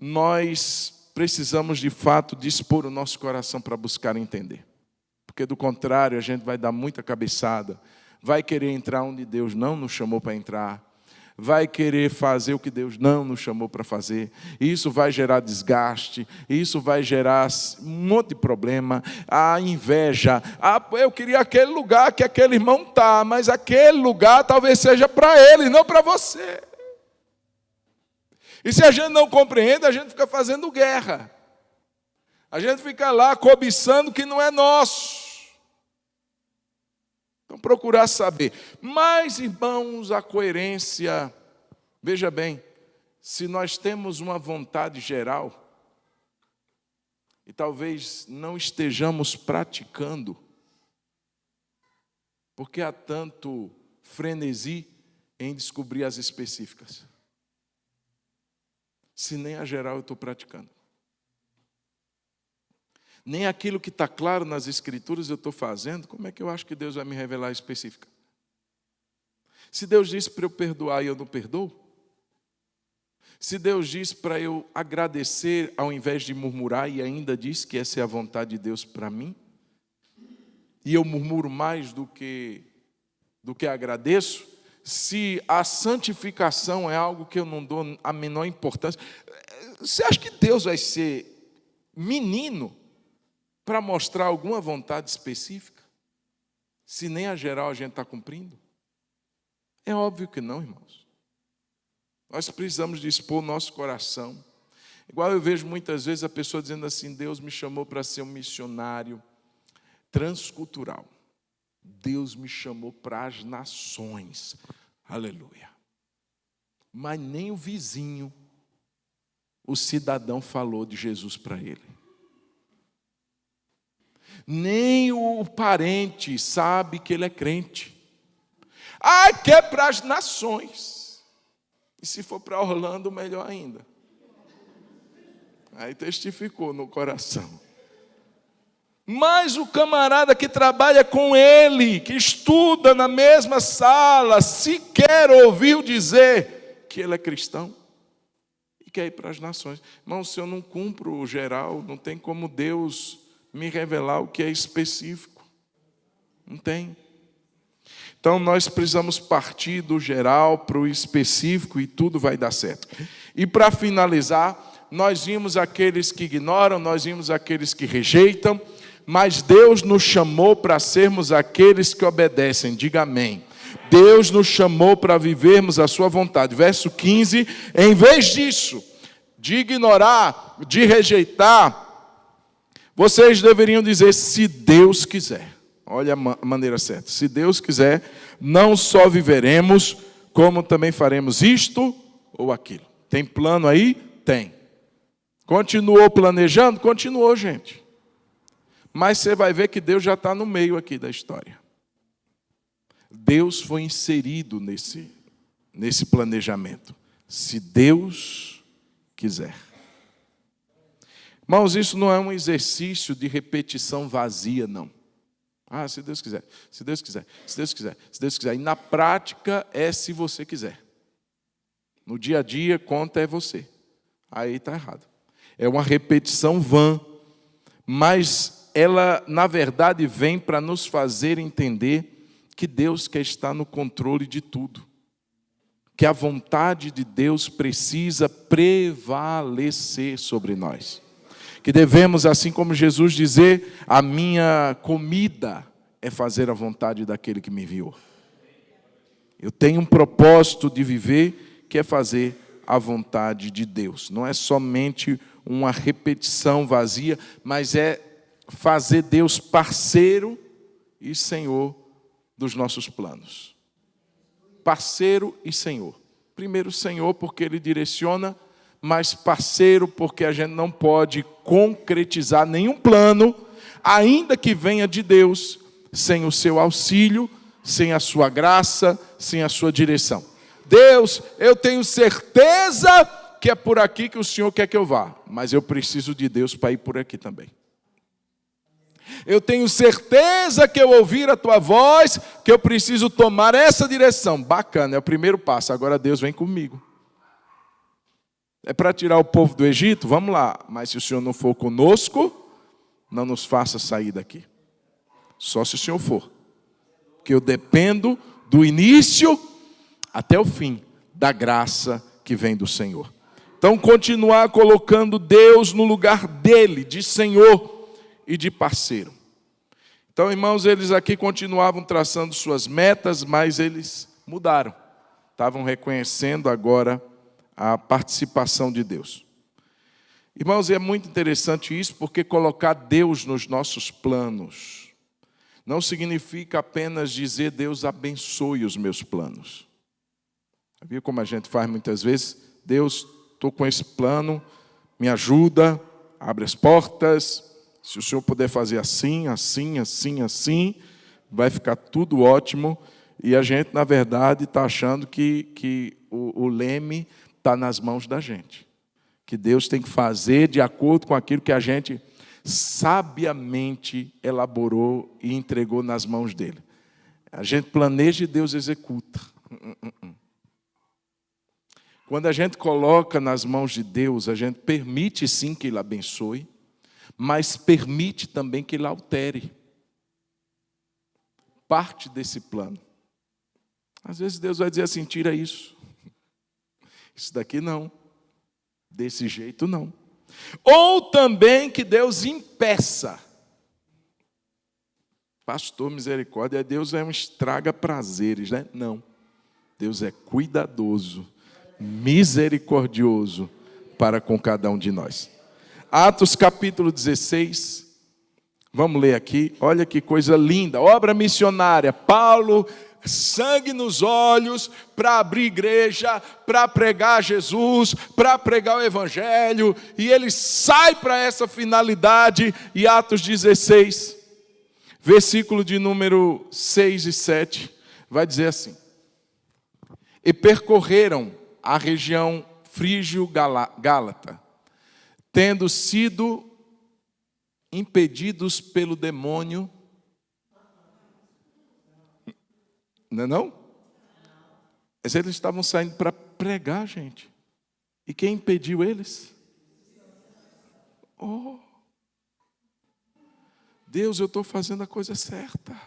nós precisamos de fato dispor o nosso coração para buscar entender. Porque do contrário, a gente vai dar muita cabeçada, vai querer entrar onde Deus não nos chamou para entrar, vai querer fazer o que Deus não nos chamou para fazer. Isso vai gerar desgaste, isso vai gerar um monte de problema, a inveja. Eu queria aquele lugar que aquele irmão está, mas aquele lugar talvez seja para ele, não para você. E se a gente não compreende, a gente fica fazendo guerra. A gente fica lá cobiçando o que não é nosso. Então, procurar saber. Mas, irmãos, a coerência, veja bem, se nós temos uma vontade geral, e talvez não estejamos praticando, porque há tanto frenesi em descobrir as específicas. Se nem a geral eu estou praticando. Nem aquilo que está claro nas Escrituras eu estou fazendo, como é que eu acho que Deus vai me revelar a específica? Se Deus disse para eu perdoar e eu não perdoo? Se Deus diz para eu agradecer ao invés de murmurar e ainda diz que essa é a vontade de Deus para mim? E eu murmuro mais do que agradeço? Se a santificação é algo que eu não dou a menor importância, você acha que Deus vai ser menino para mostrar alguma vontade específica? Se nem a geral a gente está cumprindo? É óbvio que não, irmãos. Nós precisamos dispor o nosso coração. Igual eu vejo muitas vezes a pessoa dizendo assim, Deus me chamou para ser um missionário transcultural. Deus me chamou para as nações. Aleluia. Mas nem o vizinho, o cidadão falou de Jesus para ele. Nem o parente sabe que ele é crente. Que é para as nações. E se for para Orlando, melhor ainda. Aí testificou no coração. Mas o camarada que trabalha com ele, que estuda na mesma sala, sequer ouviu dizer que ele é cristão. E e quer ir para as nações. Irmão, se eu não cumpro o geral, não tem como Deus me revelar o que é específico. Não tem. Então, nós precisamos partir do geral para o específico e tudo vai dar certo. E para finalizar, nós vimos aqueles que ignoram, nós vimos aqueles que rejeitam, mas Deus nos chamou para sermos aqueles que obedecem. Diga amém. Deus nos chamou para vivermos a sua vontade. Verso 15, em vez disso, de ignorar, de rejeitar, vocês deveriam dizer, se Deus quiser. Olha a maneira certa. Se Deus quiser, não só viveremos, como também faremos isto ou aquilo. Tem plano aí? Tem. Continuou planejando? Continuou, gente. Mas você vai ver que Deus já está no meio aqui da história. Deus foi inserido nesse planejamento. Se Deus quiser. Irmãos, isso não é um exercício de repetição vazia, não. Ah, se Deus quiser, se Deus quiser, se Deus quiser, se Deus quiser. E na prática é se você quiser. No dia a dia, conta é você. Aí está errado. É uma repetição vã. Mas ela, na verdade, vem para nos fazer entender que Deus quer estar no controle de tudo. Que a vontade de Deus precisa prevalecer sobre nós. Que devemos, assim como Jesus, dizer, a minha comida é fazer a vontade daquele que me enviou. Eu tenho um propósito de viver, que é fazer a vontade de Deus. Não é somente uma repetição vazia, mas é fazer Deus parceiro e Senhor dos nossos planos. Parceiro e Senhor. Primeiro Senhor, porque Ele direciona, mas parceiro, porque a gente não pode concretizar nenhum plano, ainda que venha de Deus, sem o seu auxílio, sem a sua graça, sem a sua direção. Deus, eu tenho certeza que é por aqui que o Senhor quer que eu vá, mas eu preciso de Deus para ir por aqui também. Eu tenho certeza que eu ouvir a tua voz, que eu preciso tomar essa direção. Bacana, é o primeiro passo. Agora Deus vem comigo. É para tirar o povo do Egito? Vamos lá. Mas se o Senhor não for conosco, não nos faça sair daqui. Só se o Senhor for. Porque eu dependo do início até o fim da graça que vem do Senhor. Então, continuar colocando Deus no lugar dele, de Senhor e de parceiro. Então, irmãos, eles aqui continuavam traçando suas metas, mas eles mudaram. Estavam reconhecendo agora a participação de Deus. Irmãos, é muito interessante isso, porque colocar Deus nos nossos planos não significa apenas dizer Deus abençoe os meus planos. Viu como a gente faz muitas vezes? Deus, estou com esse plano, me ajuda, abre as portas. Se o Senhor puder fazer assim, assim, assim, assim, vai ficar tudo ótimo. E a gente, na verdade, está achando que o leme está nas mãos da gente. Que Deus tem que fazer de acordo com aquilo que a gente sabiamente elaborou e entregou nas mãos dele. A gente planeja e Deus executa. Quando a gente coloca nas mãos de Deus, a gente permite sim que Ele abençoe, mas permite também que Ele altere parte desse plano. Às vezes Deus vai dizer assim, tira isso. Isso daqui não. Desse jeito não. Ou também que Deus impeça. Pastor, misericórdia, Deus é um estraga-prazeres, né? Não. Deus é cuidadoso, misericordioso para com cada um de nós. Atos capítulo 16. Vamos ler aqui. Olha que coisa linda. Obra missionária. Paulo, sangue nos olhos, para abrir igreja, para pregar Jesus, para pregar o Evangelho. E ele sai para essa finalidade. E Atos 16, versículo de número 6 e 7, vai dizer assim. E percorreram a região frígio-gálata, tendo sido impedidos pelo demônio. Não é não? Mas eles estavam saindo para pregar, gente. E quem impediu eles? Oh, Deus, eu estou fazendo a coisa certa.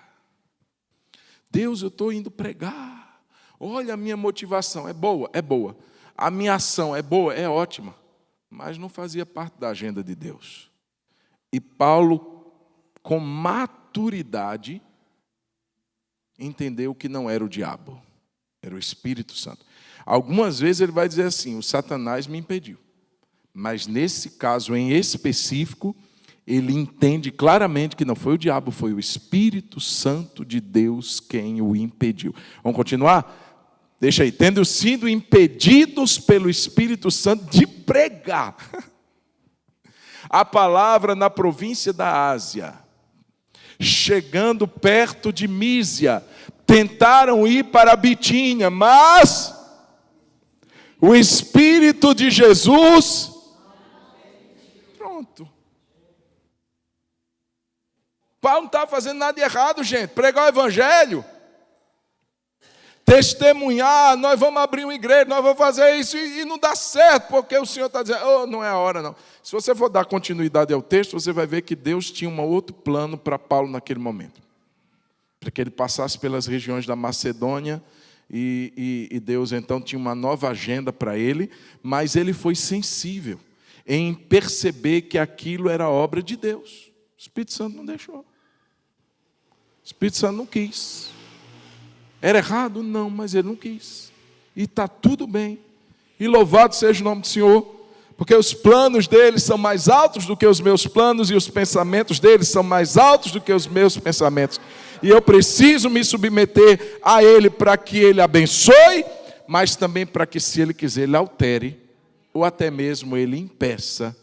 Deus, eu estou indo pregar. Olha, a minha motivação é boa, é boa. A minha ação é boa, é ótima. Mas não fazia parte da agenda de Deus. E Paulo, com maturidade, entendeu que não era o diabo, era o Espírito Santo. Algumas vezes ele vai dizer assim, o Satanás me impediu. Mas nesse caso em específico, ele entende claramente que não foi o diabo, foi o Espírito Santo de Deus quem o impediu. Vamos continuar? Deixa aí. Tendo sido impedidos pelo Espírito Santo de pregar a palavra na província da Ásia, chegando perto de Mísia, tentaram ir para Bitínia, mas o Espírito de Jesus... Pronto. Paulo não estava fazendo nada de errado, gente. Pregar o Evangelho, testemunhar, nós vamos abrir uma igreja, nós vamos fazer isso, e não dá certo, porque o Senhor está dizendo, oh, não é a hora não. Se você for dar continuidade ao texto, você vai ver que Deus tinha um outro plano para Paulo naquele momento. Para que ele passasse pelas regiões da Macedônia, e Deus então tinha uma nova agenda para ele, mas ele foi sensível em perceber que aquilo era obra de Deus. O Espírito Santo não deixou. O Espírito Santo não quis. Era errado? Não, mas ele não quis. E está tudo bem. E louvado seja o nome do Senhor, porque os planos dele são mais altos do que os meus planos, e os pensamentos dele são mais altos do que os meus pensamentos. E eu preciso me submeter a ele para que ele abençoe, mas também para que, se ele quiser, ele altere, ou até mesmo ele impeça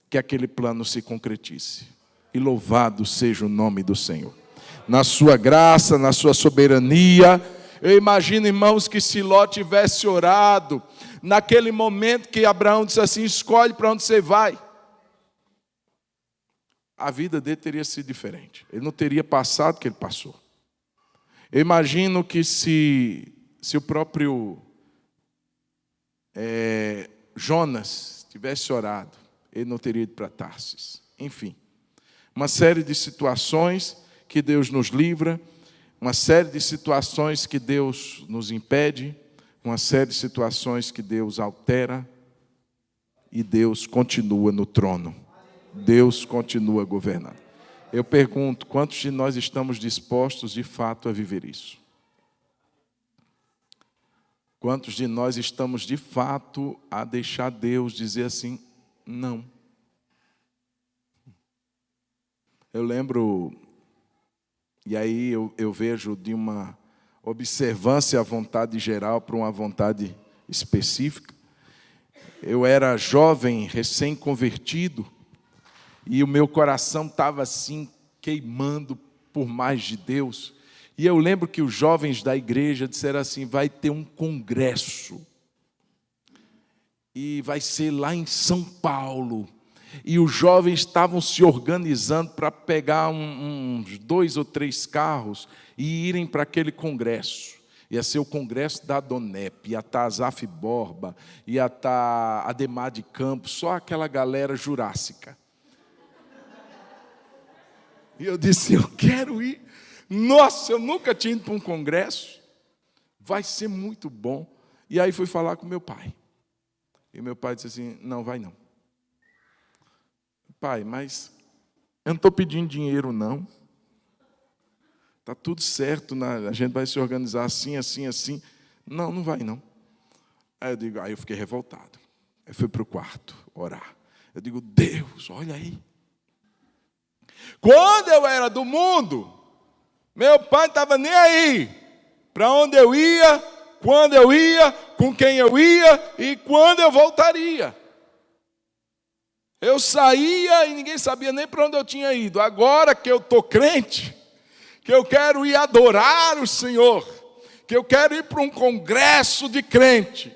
que aquele plano se concretize. E louvado seja o nome do Senhor. Na sua graça, na sua soberania. Eu imagino, irmãos, que se Ló tivesse orado, naquele momento que Abraão disse assim, escolhe para onde você vai, a vida dele teria sido diferente. Ele não teria passado o que ele passou. Eu imagino que se o próprio Jonas tivesse orado, ele não teria ido para Tarsis. Enfim, uma série de situações que Deus nos livra, uma série de situações que Deus nos impede, uma série de situações que Deus altera, e Deus continua no trono. Deus continua governando. Eu pergunto, quantos de nós estamos dispostos de fato a viver isso? Quantos de nós estamos de fato a deixar Deus dizer assim, não? Eu lembro, e aí eu vejo de uma observância à vontade geral para uma vontade específica. Eu era jovem, recém-convertido, e o meu coração estava assim, queimando por mais de Deus. E eu lembro que os jovens da igreja disseram assim, vai ter um congresso, e vai ser lá em São Paulo. E os jovens estavam se organizando para pegar uns 2 ou 3 carros e irem para aquele congresso. Ia ser o congresso da Donep, ia estar Azaf Borba, ia estar Ademar de Campos, só aquela galera jurássica. E eu disse, eu quero ir. Nossa, eu nunca tinha ido para um congresso. Vai ser muito bom. E aí fui falar com meu pai. E meu pai disse assim, não, vai não. Pai, mas eu não estou pedindo dinheiro, não. Está tudo certo, a gente vai se organizar assim, assim, assim. Não, não vai, não. Aí eu fiquei revoltado. Aí fui para o quarto orar. Eu digo, Deus, olha aí. Quando eu era do mundo, meu pai não estava nem aí. Para onde eu ia, quando eu ia, com quem eu ia e quando eu voltaria. Eu saía e ninguém sabia nem para onde eu tinha ido. Agora que eu estou crente, que eu quero ir adorar o Senhor, que eu quero ir para um congresso de crente,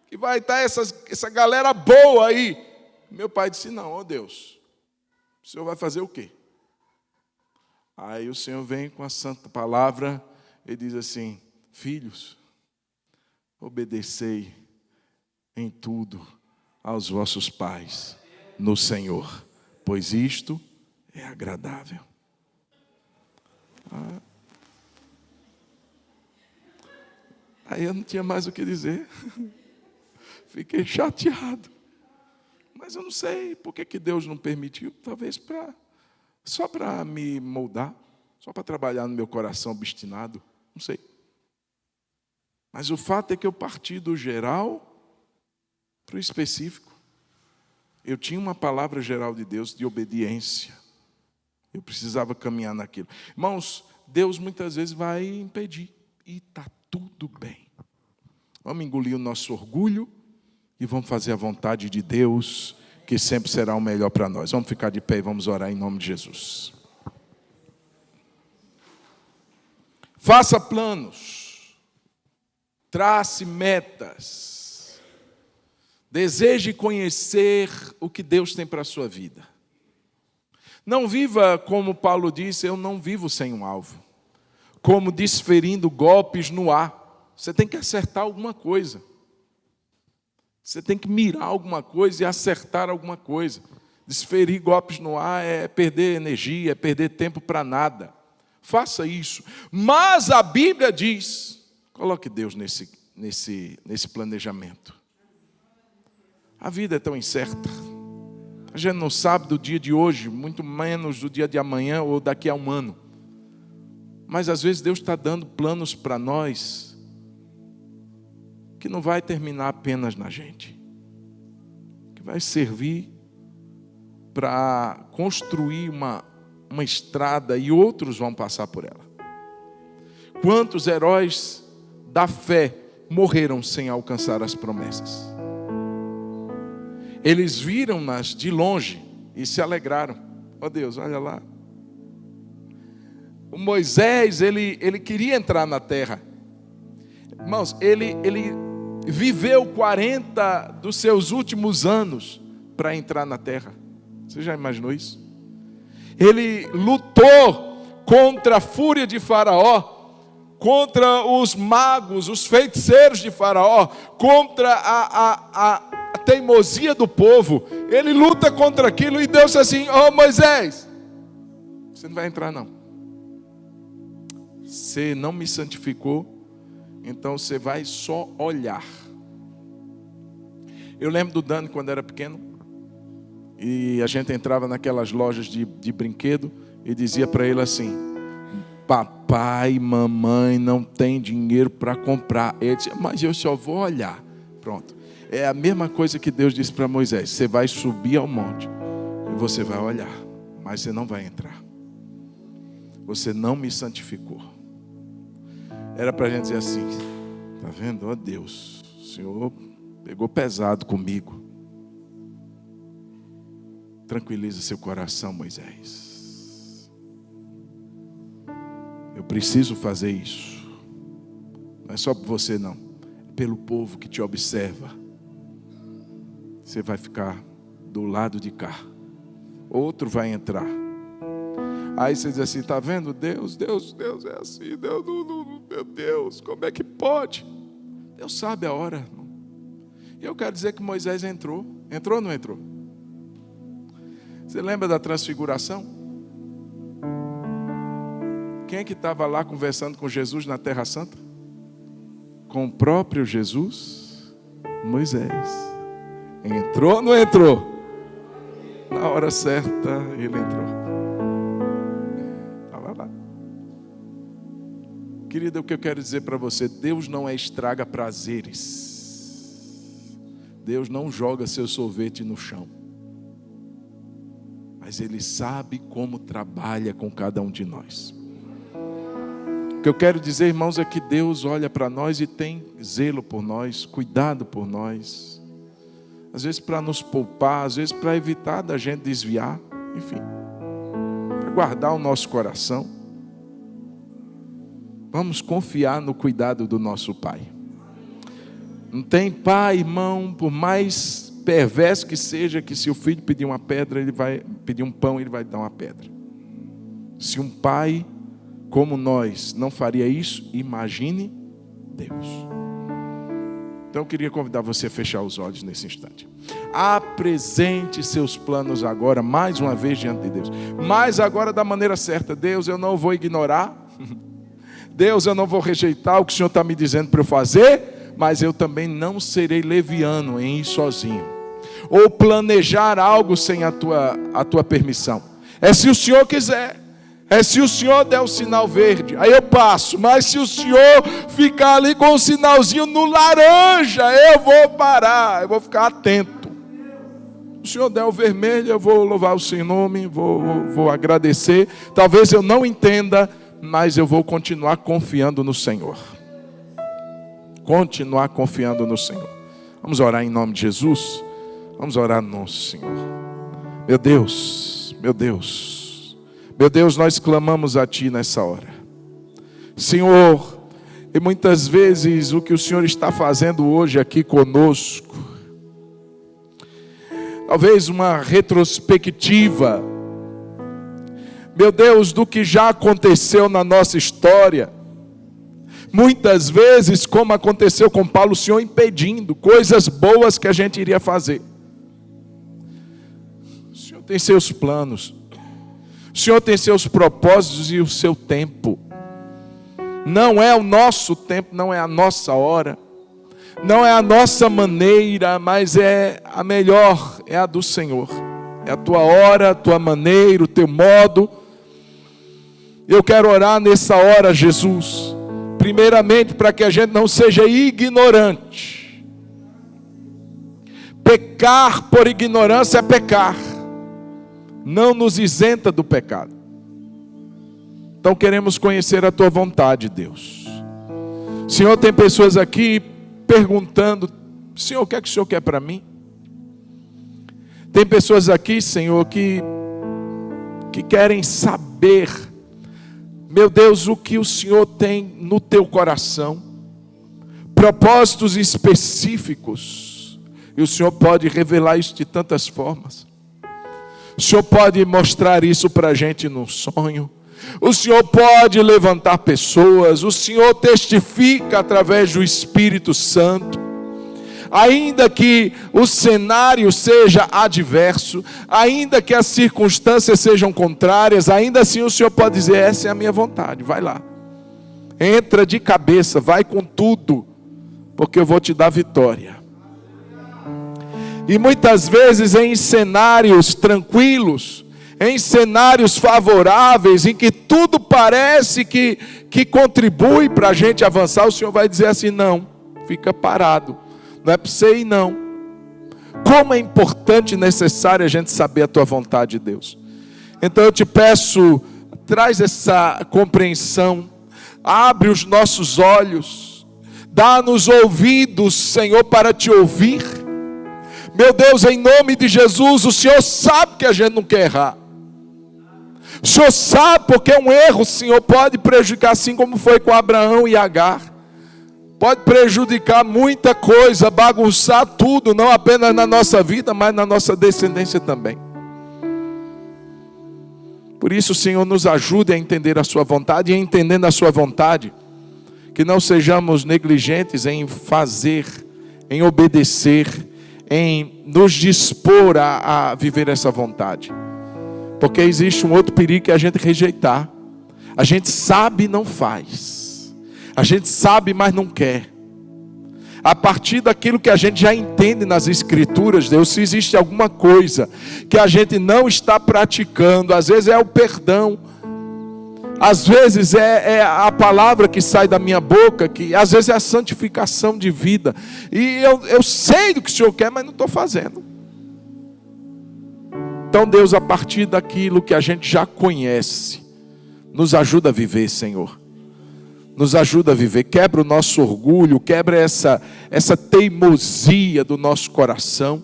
que vai estar essa galera boa aí. Meu pai disse, não, ó Deus, o Senhor vai fazer o quê? Aí o Senhor vem com a santa palavra e diz assim, filhos, obedecei em tudo aos vossos pais no Senhor, pois isto é agradável. Aí eu não tinha mais o que dizer. Fiquei chateado. Mas eu não sei por que Deus não permitiu. Talvez só para me moldar, só para trabalhar no meu coração obstinado. Não sei. Mas o fato é que eu parti do geral para o específico. Eu tinha uma palavra geral de Deus de obediência. Eu precisava caminhar naquilo. Irmãos, Deus muitas vezes vai impedir. E está tudo bem. Vamos engolir o nosso orgulho e vamos fazer a vontade de Deus, que sempre será o melhor para nós. Vamos ficar de pé e vamos orar em nome de Jesus. Faça planos. Trace metas. Deseje conhecer o que Deus tem para a sua vida. Não viva, como Paulo disse, eu não vivo sem um alvo. Como desferindo golpes no ar. Você tem que acertar alguma coisa. Você tem que mirar alguma coisa e acertar alguma coisa. Desferir golpes no ar é perder energia, é perder tempo para nada. Faça isso. Mas a Bíblia diz, coloque Deus nesse planejamento. A vida é tão incerta. A gente não sabe do dia de hoje, muito menos do dia de amanhã ou daqui a um ano. Mas às vezes Deus está dando planos para nós que não vai terminar apenas na gente. Que vai servir para construir uma estrada e outros vão passar por ela. Quantos heróis da fé morreram sem alcançar as promessas? Eles viram-nas de longe e se alegraram. Oh Deus, olha lá. O Moisés, ele queria entrar na terra. Irmãos, ele viveu 40 dos seus últimos anos para entrar na terra. Você já imaginou isso? Ele lutou contra a fúria de Faraó, contra os magos, os feiticeiros de Faraó, contra a teimosia do povo. Ele luta contra aquilo e Deus disse assim: ó Moisés, você não vai entrar não. Você não me santificou, então você vai só olhar. Eu lembro do Dani quando era pequeno, e a gente entrava naquelas lojas de brinquedo e dizia para ele assim: papai e mamãe não tem dinheiro para comprar. Ele dizia: mas eu só vou olhar. Pronto. É a mesma coisa que Deus disse para Moisés: você vai subir ao monte e você vai olhar, mas você não vai entrar. Você não me santificou. Era para a gente dizer assim: está vendo? Ó Deus, o Senhor pegou pesado comigo. Tranquiliza seu coração, Moisés. Eu preciso fazer isso. Não é só por você não, é pelo povo que te observa. Você vai ficar do lado de cá, outro vai entrar. Aí você diz assim: está vendo? Deus é assim. Deus, meu Deus, como é que pode? Deus sabe a hora. E eu quero dizer que Moisés entrou. Entrou ou não entrou? Você lembra da transfiguração? Quem é que estava lá conversando com Jesus na Terra Santa? Com o próprio Jesus? Moisés. Entrou ou não entrou? Na hora certa ele entrou. Querida, o que eu quero dizer para você: Deus não estraga prazeres. Deus não joga seu sorvete no chão. Mas Ele sabe como trabalha com cada um de nós. O que eu quero dizer, irmãos, é que Deus olha para nós e tem zelo por nós, cuidado por nós. Às vezes para nos poupar, às vezes para evitar da gente desviar. Enfim, para guardar o nosso coração. Vamos confiar no cuidado do nosso Pai. Não tem pai, irmão, por mais perverso que seja, que se o filho pedir uma pedra, ele vai pedir um pão, ele vai dar uma pedra. Se um pai como nós não faria isso, imagine Deus. Então eu queria convidar você a fechar os olhos nesse instante. Apresente seus planos agora, mais uma vez diante de Deus. Mas agora da maneira certa. Deus, eu não vou ignorar. Deus, eu não vou rejeitar o que o Senhor está me dizendo para eu fazer. Mas eu também não serei leviano em ir sozinho. Ou planejar algo sem a tua permissão. É se o Senhor quiser. É se o Senhor der o sinal verde, aí eu passo. Mas se o Senhor ficar ali com o sinalzinho no laranja, eu vou parar, eu vou ficar atento. Se o Senhor der o vermelho, eu vou louvar o seu nome, vou agradecer. Talvez eu não entenda, mas eu vou continuar confiando no Senhor. Continuar confiando no Senhor. Vamos orar em nome de Jesus? Vamos orar no Senhor. Meu Deus, meu Deus. Meu Deus, nós clamamos a Ti nessa hora. Senhor, e muitas vezes o que o Senhor está fazendo hoje aqui conosco, talvez uma retrospectiva, meu Deus, do que já aconteceu na nossa história. Muitas vezes, como aconteceu com Paulo, o Senhor impedindo coisas boas que a gente iria fazer. O Senhor tem seus planos. O Senhor tem seus propósitos e o seu tempo. Não é o nosso tempo, não é a nossa hora, não é a nossa maneira, mas é a melhor, é a do Senhor. É a tua hora, a tua maneira, o teu modo. Eu quero orar nessa hora, Jesus, primeiramente para que a gente não seja ignorante. Pecar por ignorância é pecar. Não nos isenta do pecado. Então queremos conhecer a Tua vontade, Deus. Senhor, tem pessoas aqui perguntando: Senhor, o que é que o Senhor quer para mim? Tem pessoas aqui, Senhor, que querem saber, meu Deus, o que o Senhor tem no Teu coração. Propósitos específicos. E o Senhor pode revelar isso de tantas formas. O Senhor pode mostrar isso para a gente num sonho. O Senhor pode levantar pessoas. O Senhor testifica através do Espírito Santo. Ainda que o cenário seja adverso, ainda que as circunstâncias sejam contrárias, ainda assim o Senhor pode dizer: essa é a minha vontade, vai lá. Entra de cabeça, vai com tudo, porque eu vou te dar vitória. E muitas vezes em cenários tranquilos, em cenários favoráveis, em que tudo parece que contribui para a gente avançar, o Senhor vai dizer assim: não, fica parado, não é para você ir não. Como é importante e necessário a gente saber a Tua vontade, Deus. Então eu te peço, traz essa compreensão, abre os nossos olhos, dá-nos ouvidos, Senhor, para te ouvir. Meu Deus, em nome de Jesus, o Senhor sabe que a gente não quer errar. O Senhor sabe porque um erro, Senhor, pode prejudicar, assim como foi com Abraão e Agar. Pode prejudicar muita coisa, bagunçar tudo, não apenas na nossa vida, mas na nossa descendência também. Por isso, Senhor, nos ajude a entender a Sua vontade, e entendendo a Sua vontade, que não sejamos negligentes em fazer, em obedecer, em nos dispor a viver essa vontade. Porque existe um outro perigo, que é a gente rejeitar. A gente sabe e não faz. A gente sabe, mas não quer. A partir daquilo que a gente já entende nas Escrituras, Deus, se existe alguma coisa que a gente não está praticando, às vezes é o perdão, às vezes é a palavra que sai da minha boca, que às vezes é a santificação de vida. E eu sei do que o Senhor quer, mas não estou fazendo. Então, Deus, a partir daquilo que a gente já conhece, nos ajuda a viver, Senhor. Nos ajuda a viver. Quebra o nosso orgulho, quebra essa teimosia do nosso coração.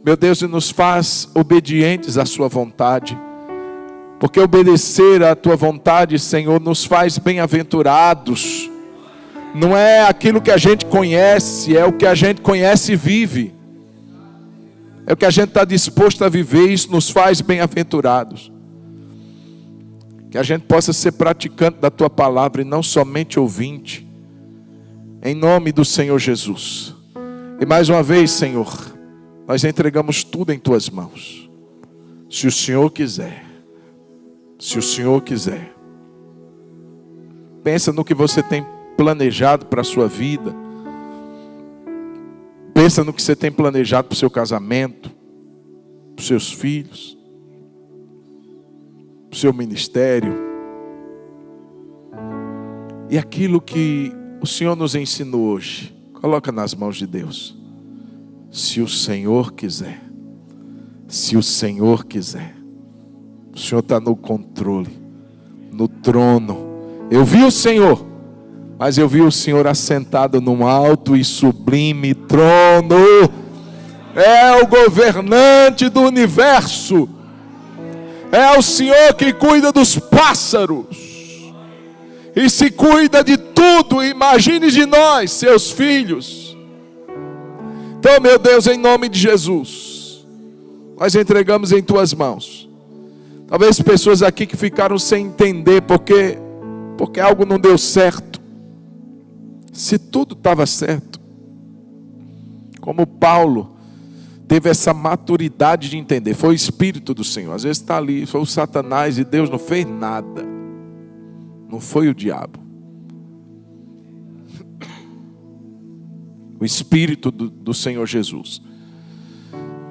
Meu Deus, e nos faz obedientes à Sua vontade. Porque obedecer à Tua vontade, Senhor, nos faz bem-aventurados. Não é aquilo que a gente conhece, é o que a gente conhece e vive. É o que a gente está disposto a viver, isso nos faz bem-aventurados. Que a gente possa ser praticante da Tua palavra e não somente ouvinte. em nome do Senhor Jesus. E mais uma vez, Senhor, nós entregamos tudo em Tuas mãos. Se o Senhor quiser, se o Senhor quiser, pensa no que você tem planejado para a sua vida. Pensa no que você tem planejado para o seu casamento, para os seus filhos, para o seu ministério. E aquilo que o Senhor nos ensinou hoje, coloca nas mãos de Deus. Se o Senhor quiser, se o Senhor quiser, o Senhor está no controle, no trono. Eu vi o Senhor, mas eu vi o Senhor assentado num alto e sublime trono. É o governante do universo. É o Senhor que cuida dos pássaros. E se cuida de tudo. Imagine de nós, seus filhos. Então, meu Deus, em nome de Jesus, nós entregamos em Tuas mãos. Talvez pessoas aqui que ficaram sem entender porque algo não deu certo. Se tudo estava certo, como Paulo teve essa maturidade de entender, foi o Espírito do Senhor. Às vezes está ali, foi o Satanás e Deus não fez nada. Não foi o diabo. O Espírito do Senhor Jesus,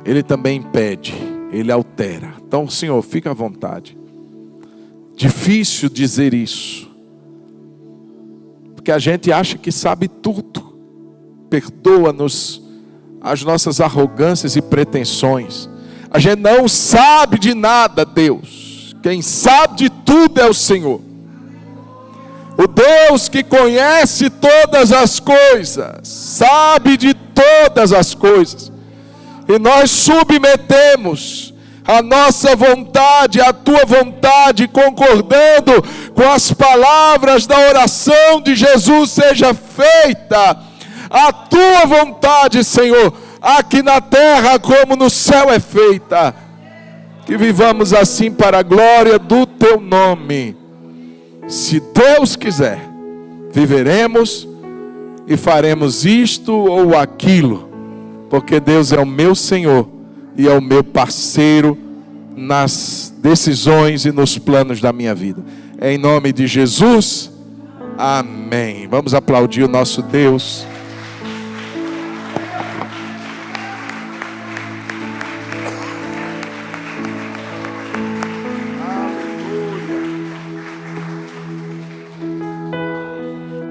Ele também impede, Ele altera. Então, Senhor, fica à vontade. Difícil dizer isso, porque a gente acha que sabe tudo. Perdoa-nos as nossas arrogâncias e pretensões. A gente não sabe de nada, Deus. Quem sabe de tudo é o Senhor. O Deus que conhece todas as coisas, sabe de todas as coisas. E nós submetemos a nossa vontade, a Tua vontade, concordando com as palavras da oração de Jesus, seja feita a Tua vontade, Senhor, aqui na terra como no céu é feita. Que vivamos assim para a glória do Teu nome. Se Deus quiser, viveremos e faremos isto ou aquilo, porque Deus é o meu Senhor e é o meu parceiro nas decisões e nos planos da minha vida. Em nome de Jesus, amém. Vamos aplaudir o nosso Deus.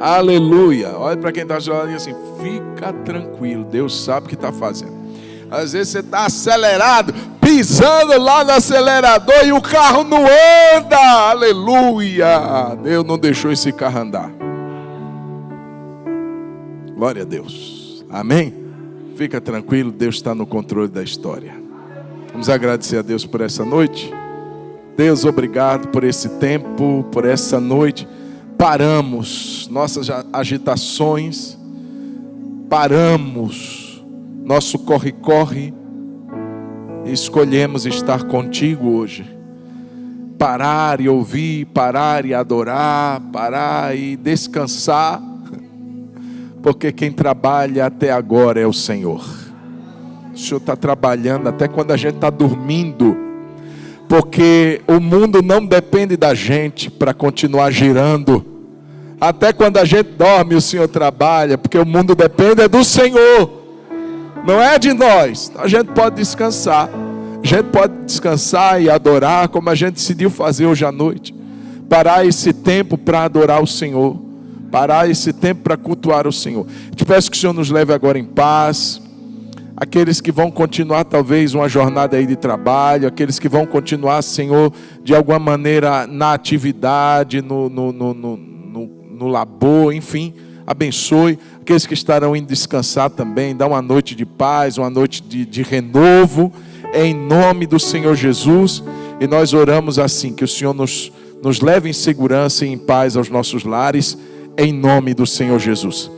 Aleluia. Olha para quem está chorando assim, fica tranquilo, Deus sabe o que está fazendo. Às vezes você está acelerado, pisando lá no acelerador e o carro não anda. Aleluia. Deus não deixou esse carro andar. Glória a Deus. Amém? Fica tranquilo, Deus está no controle da história. Vamos agradecer a Deus por essa noite. Deus, obrigado por esse tempo, por essa noite. Paramos nossas agitações, paramos nosso corre-corre e escolhemos estar contigo hoje. Parar e ouvir, parar e adorar, parar e descansar, porque quem trabalha até agora é o Senhor. O Senhor está trabalhando até quando a gente está dormindo, porque o mundo não depende da gente para continuar girando. Até quando a gente dorme, o Senhor trabalha, porque o mundo depende do Senhor, não é de nós. A gente pode descansar. A gente pode descansar e adorar, como a gente decidiu fazer hoje à noite. Parar esse tempo para adorar o Senhor. Parar esse tempo para cultuar o Senhor. Te peço que o Senhor nos leve agora em paz. Aqueles que vão continuar talvez uma jornada aí de trabalho, aqueles que vão continuar, Senhor, de alguma maneira na atividade, no labor, enfim, abençoe. Aqueles que estarão indo descansar também, dá uma noite de paz, uma noite de renovo, em nome do Senhor Jesus. E nós oramos assim, que o Senhor nos leve em segurança e em paz aos nossos lares, em nome do Senhor Jesus.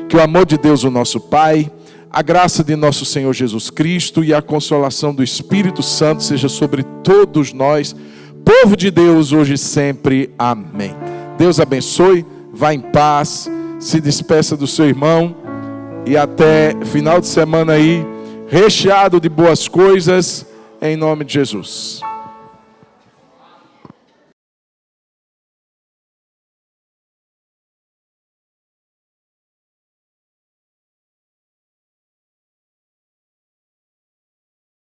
Que o amor de Deus, o nosso Pai, a graça de nosso Senhor Jesus Cristo e a consolação do Espírito Santo seja sobre todos nós, povo de Deus, hoje e sempre. Amém. Deus abençoe, vá em paz, se despeça do seu irmão e até final de semana aí, recheado de boas coisas, em nome de Jesus.